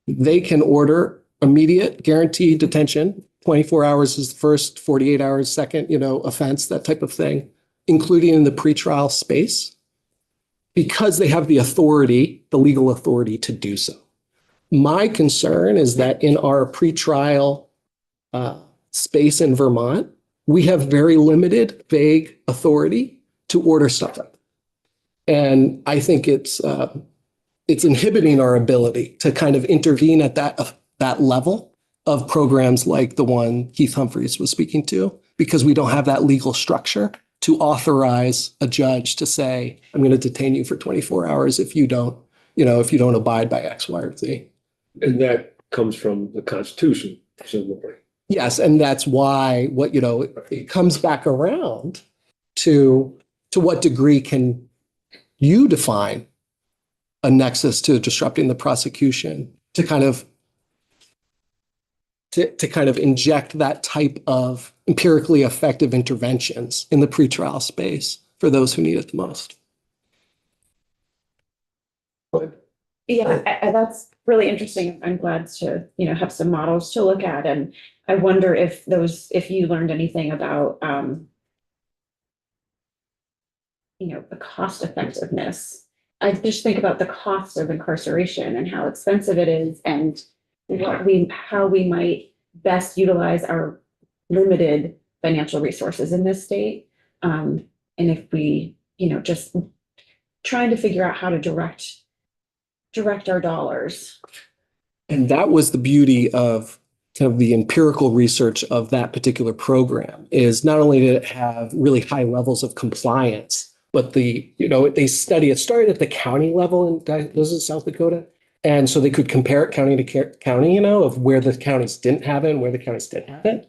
[SPEAKER 2] they can order immediate guaranteed detention. 24 hours is the first, 48 hours second, offense, that type of thing, including in the pretrial space, because they have the authority, the legal authority to do so. My concern is that in our pretrial space in Vermont, we have very limited, vague authority to order stuff like that. And I think it's inhibiting our ability to kind of intervene at that level of programs like the one Keith Humphreys was speaking to, because we don't have that legal structure to authorize a judge to say, I'm going to detain you for 24 hours if you don't abide by X, Y, or Z.
[SPEAKER 1] And that comes from the Constitution. presumably.
[SPEAKER 2] Yes, and that's why it comes back around to what degree can you define a nexus to disrupting the prosecution to kind of inject that type of empirically effective interventions in the pretrial space for those who need it the most.
[SPEAKER 8] Yeah, that's really interesting. I'm glad to, have some models to look at, and I wonder if you learned anything about, the cost effectiveness. I just think about the cost of incarceration and how expensive it is, and how we might best utilize our limited financial resources in this state. And if we, just trying to figure out how to direct our dollars.
[SPEAKER 2] And that was the beauty of kind of the empirical research of that particular program, is not only did it have really high levels of compliance, but it started at the county level in South Dakota. And so they could compare it county to county, of where the counties didn't have it and where the counties did have it.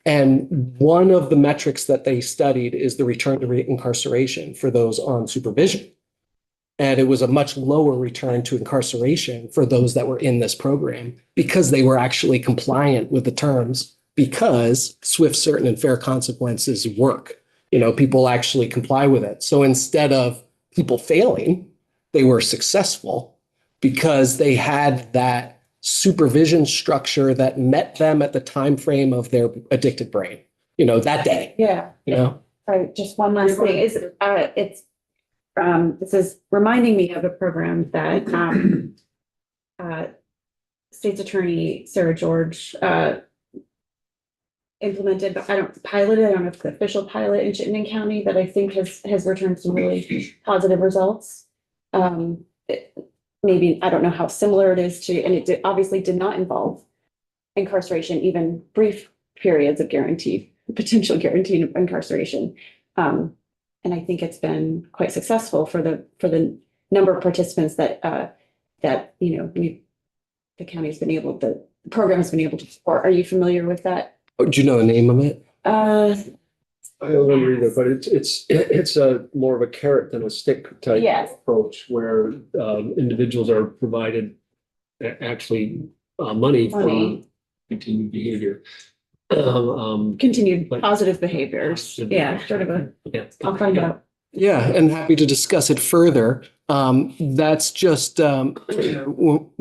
[SPEAKER 2] And one of the metrics that they studied is the return to incarceration for those on supervision. And it was a much lower return to incarceration for those that were in this program because they were actually compliant with the terms, because swift, certain, and fair consequences work. People actually comply with it. So instead of people failing, they were successful because they had that supervision structure that met them at the time frame of their addicted brain, that day.
[SPEAKER 8] Yeah. Right. Just one last thing is, this is reminding me of a program that State's Attorney Sarah George implemented, but I don't know if the official pilot in Chittenden County, that I think has returned some really positive results. Maybe, I don't know how similar it is to, and it obviously did not involve incarceration, even brief periods of potential guaranteed incarceration. And I think it's been quite successful for the number of participants that the county has been able to, the program has been able to support. Are you familiar with that?
[SPEAKER 2] Oh, do you know the name of it?
[SPEAKER 1] I don't remember either, but it's a more of a carrot than a stick type
[SPEAKER 8] Yes.
[SPEAKER 1] approach, where individuals are provided money for continued behavior.
[SPEAKER 8] Continued
[SPEAKER 1] But-
[SPEAKER 8] positive behaviors. Yeah, sort of I'll find out.
[SPEAKER 2] Yeah, and happy to discuss it further. That's just,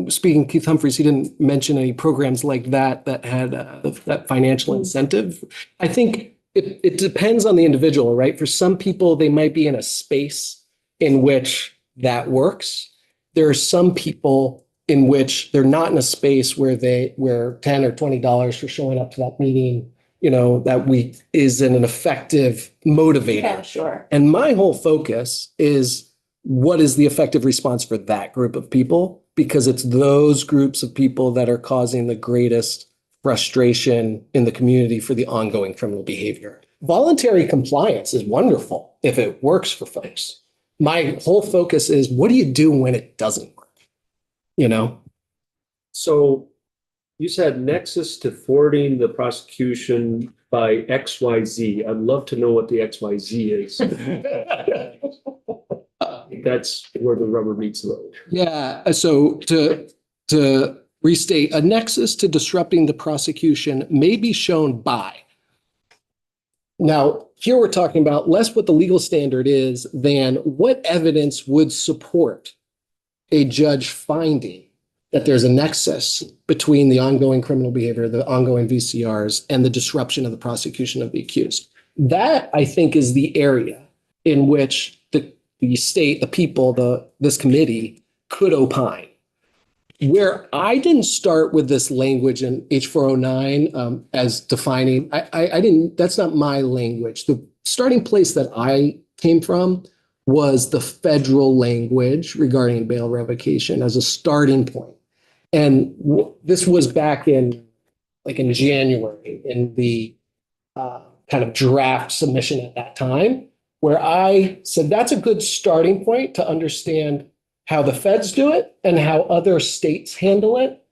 [SPEAKER 2] speaking of Keith Humphreys, he didn't mention any programs like that had that financial incentive. I think it depends on the individual, right? For some people, they might be in a space in which that works. There are some people in which they're not in a space where $10 or $20 for showing up to that meeting, that week is an effective motivator.
[SPEAKER 8] Yeah, sure.
[SPEAKER 2] And my whole focus is, what is the effective response for that group of people? Because it's those groups of people that are causing the greatest frustration in the community for the ongoing criminal behavior. Voluntary compliance is wonderful if it works for folks. My whole focus is, what do you do when it doesn't work?
[SPEAKER 1] So you said nexus to thwarting the prosecution by XYZ. I'd love to know what the XYZ is. That's where the rubber meets the road.
[SPEAKER 2] Yeah. So to restate, a nexus to disrupting the prosecution may be shown by. Now, here we're talking about less what the legal standard is than what evidence would support a judge finding that there's a nexus between the ongoing criminal behavior, the ongoing VCRs, and the disruption of the prosecution of the accused. That, I think, is the area in which the state, the people, this committee could opine. Where I didn't start with this language in H409 as defining, I didn't, that's not my language. The starting place that I came from was the federal language regarding bail revocation as a starting point. And this was back in January in the kind of draft submission at that time, where I said that's a good starting point to understand how the feds do it and how other states handle it.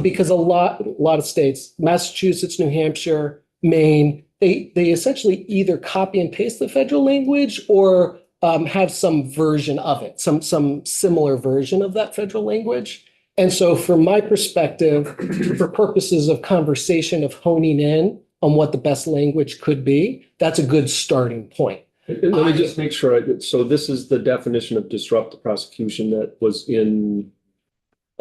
[SPEAKER 2] Because a lot of states, Massachusetts, New Hampshire, Maine, they essentially either copy and paste the federal language or have some version of it, some similar version of that federal language. And so from my perspective, for purposes of conversation, of honing in on what the best language could be, that's a good starting point.
[SPEAKER 1] And let me just make sure, so this is the definition of disrupt the prosecution that was in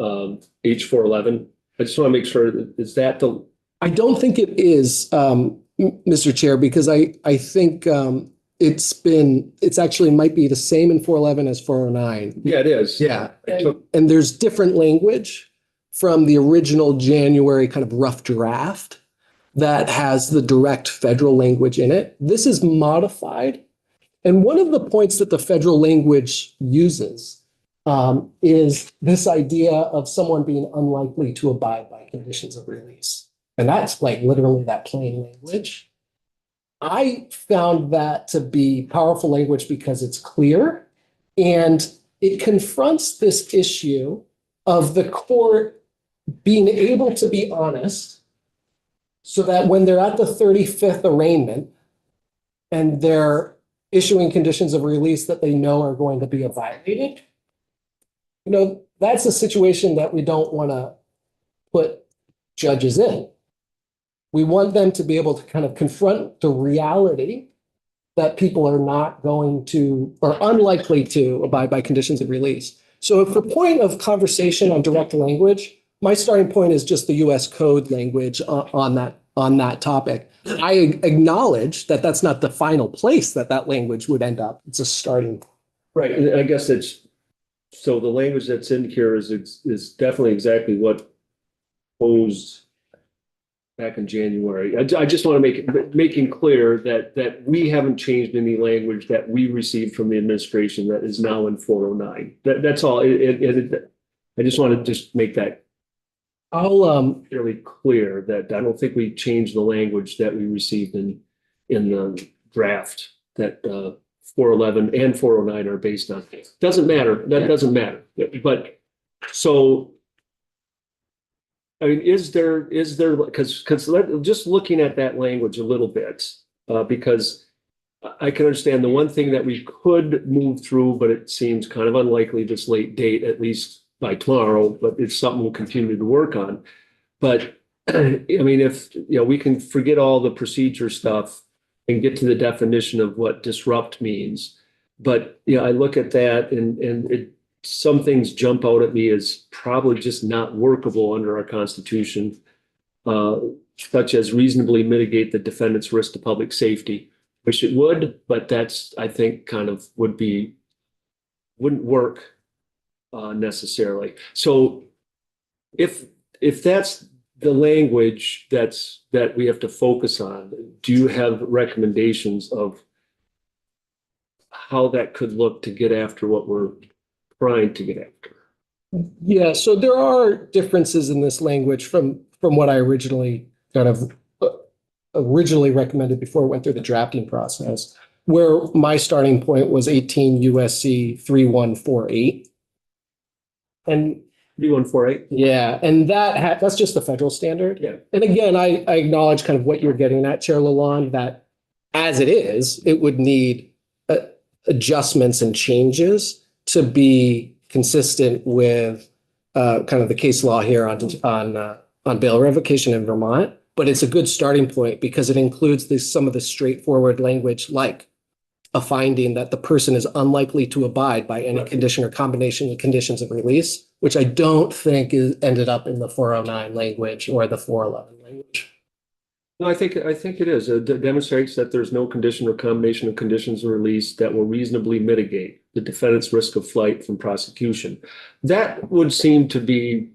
[SPEAKER 1] H411. I just want to make sure, is that the,
[SPEAKER 2] I don't think it is, Mr. Chair, because I think it's actually might be the same in 411 as 409.
[SPEAKER 1] yeah, it is.
[SPEAKER 2] Yeah, and there's different language from the original January kind of rough draft that has the direct federal language in it. This is modified. And one of the points that the federal language uses is this idea of someone being unlikely to abide by conditions of release. And that's like literally that plain language. I found that to be powerful language because it's clear and it confronts this issue of the court being able to be honest so that when they're at the 35th arraignment and they're issuing conditions of release that they know are going to be violated, you know, that's a situation that we don't want to put judges in. We want them to be able to kind of confront the reality that people are not going to or unlikely to abide by conditions of release. So for point of conversation on direct language, my starting point is just the US Code language on that topic. I acknowledge that that's not the final place that language would end up. It's a starting point.
[SPEAKER 1] Right, and I guess it's, so the language that's in here is definitely exactly what posed back in January. I just want to making clear that we haven't changed any language that we received from the administration that is now in 409. That's all. I just want to make that fairly clear that I don't think we changed the language that we received in the draft that 411 and 409 are based on. Doesn't matter. That doesn't matter. But so, I mean, is there, because just looking at that language a little bit, because I can understand the one thing that we could move through, but it seems kind of unlikely this late date, at least by tomorrow, but it's something we'll continue to work on. But I mean, if, you know, we can forget all the procedure stuff and get to the definition of what disrupt means. But, you know, I look at that and some things jump out at me as probably just not workable under our Constitution, such as reasonably mitigate the defendant's risk to public safety, which it would, but that's, I think, kind of wouldn't work necessarily. So if that's the language that we have to focus on, do you have recommendations of how that could look to get after what we're trying to get after?
[SPEAKER 2] Yeah, so there are differences in this language from what I originally recommended before it went through the drafting process, where my starting point was 18 USC 3148. And
[SPEAKER 1] 3148?
[SPEAKER 2] yeah, and that's just the federal standard.
[SPEAKER 1] Yeah.
[SPEAKER 2] And again, I acknowledge kind of what you're getting at, Chair Lalonde, that as it is, it would need adjustments and changes to be consistent with kind of the case law here on bail revocation in Vermont. But it's a good starting point because it includes some of the straightforward language, like a finding that the person is unlikely to abide by any condition or combination of conditions of release, which I don't think ended up in the 409 language or the 411 language.
[SPEAKER 1] No, I think it is. It demonstrates that there's no condition or combination of conditions of release that will reasonably mitigate the defendant's risk of flight from prosecution. That would seem to be,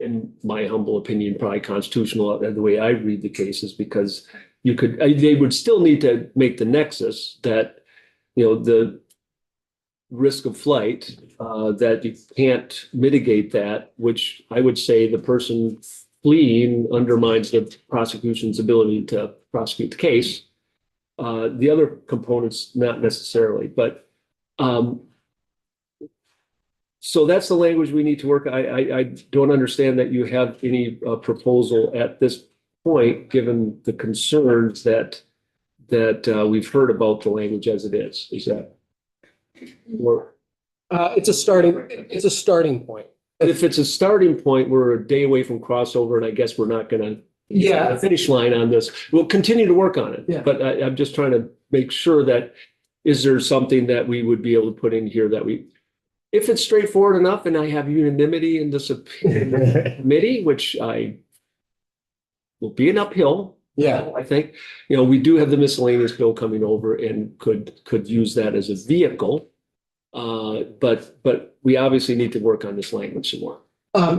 [SPEAKER 1] in my humble opinion, probably constitutional the way I read the cases, because they would still need to make the nexus that, you know, the risk of flight, that you can't mitigate that, which I would say the person fleeing undermines the prosecution's ability to prosecute the case. The other components, not necessarily, but So that's the language we need to work. I don't understand that you have any proposal at this point, given the concerns that we've heard about the language as it is. Is that? Or
[SPEAKER 2] It's a starting point.
[SPEAKER 1] if it's a starting point, we're a day away from crossover, and I guess we're not gonna the finish line on this. We'll continue to work on it.
[SPEAKER 2] Yeah.
[SPEAKER 1] But I'm just trying to make sure that, is there something that we would be able to put in here that if it's straightforward enough and I have unanimity in this committee, which I will be an uphill.
[SPEAKER 2] Yeah.
[SPEAKER 1] I think, we do have the miscellaneous bill coming over and could use that as a vehicle. But we obviously need to work on this language some more.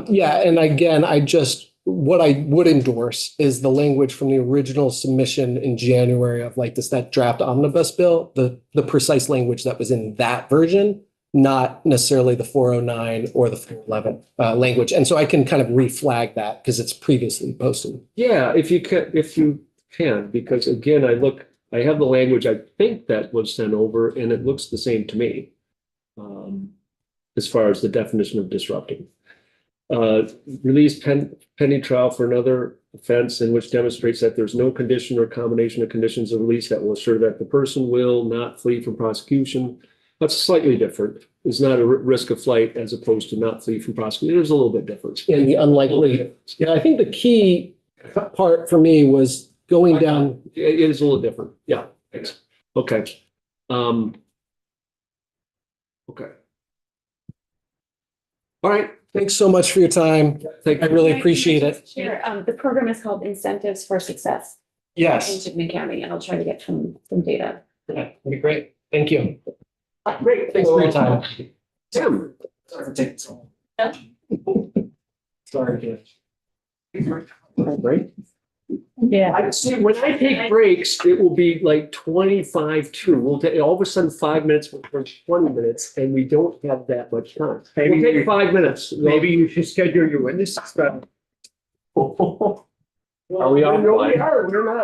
[SPEAKER 2] Yeah, and again, what I would endorse is the language from the original submission in January of like that draft omnibus bill, the precise language that was in that version, not necessarily the 409 or the 411 language. And so I can kind of reflag that because it's previously posted.
[SPEAKER 1] Yeah, if you can, because again, I have the language I think that was sent over and it looks the same to me. As far as the definition of disrupting. Release pending trial for another offense in which demonstrates that there's no condition or combination of conditions of release that will assure that the person will not flee from prosecution. That's slightly different. It's not a risk of flight as opposed to not flee from prosecution. There's a little bit different.
[SPEAKER 2] And the unlikely, I think the key part for me was going down.
[SPEAKER 1] It is a little different. Yeah, thanks. Okay. Okay. All right.
[SPEAKER 2] Thanks so much for your time. I really appreciate it.
[SPEAKER 8] Sure. The program is called Incentives for Success in
[SPEAKER 2] Yes.
[SPEAKER 8] Chittenden County, and I'll try to get some data.
[SPEAKER 2] That'd be great. Thank you.
[SPEAKER 1] Great.
[SPEAKER 2] Thanks for your time.
[SPEAKER 1] Tim.
[SPEAKER 2] Sorry for taking so long. Sorry.
[SPEAKER 1] Right?
[SPEAKER 5] Yeah.
[SPEAKER 1] I see, when I take breaks, it will be like 25 to. We'll take, all of a sudden, 5 minutes will turn 20 minutes, and we don't have that much time. We'll take 5 minutes.
[SPEAKER 4] Maybe you should schedule your witnesses, but
[SPEAKER 1] Are we on? We are, we're not.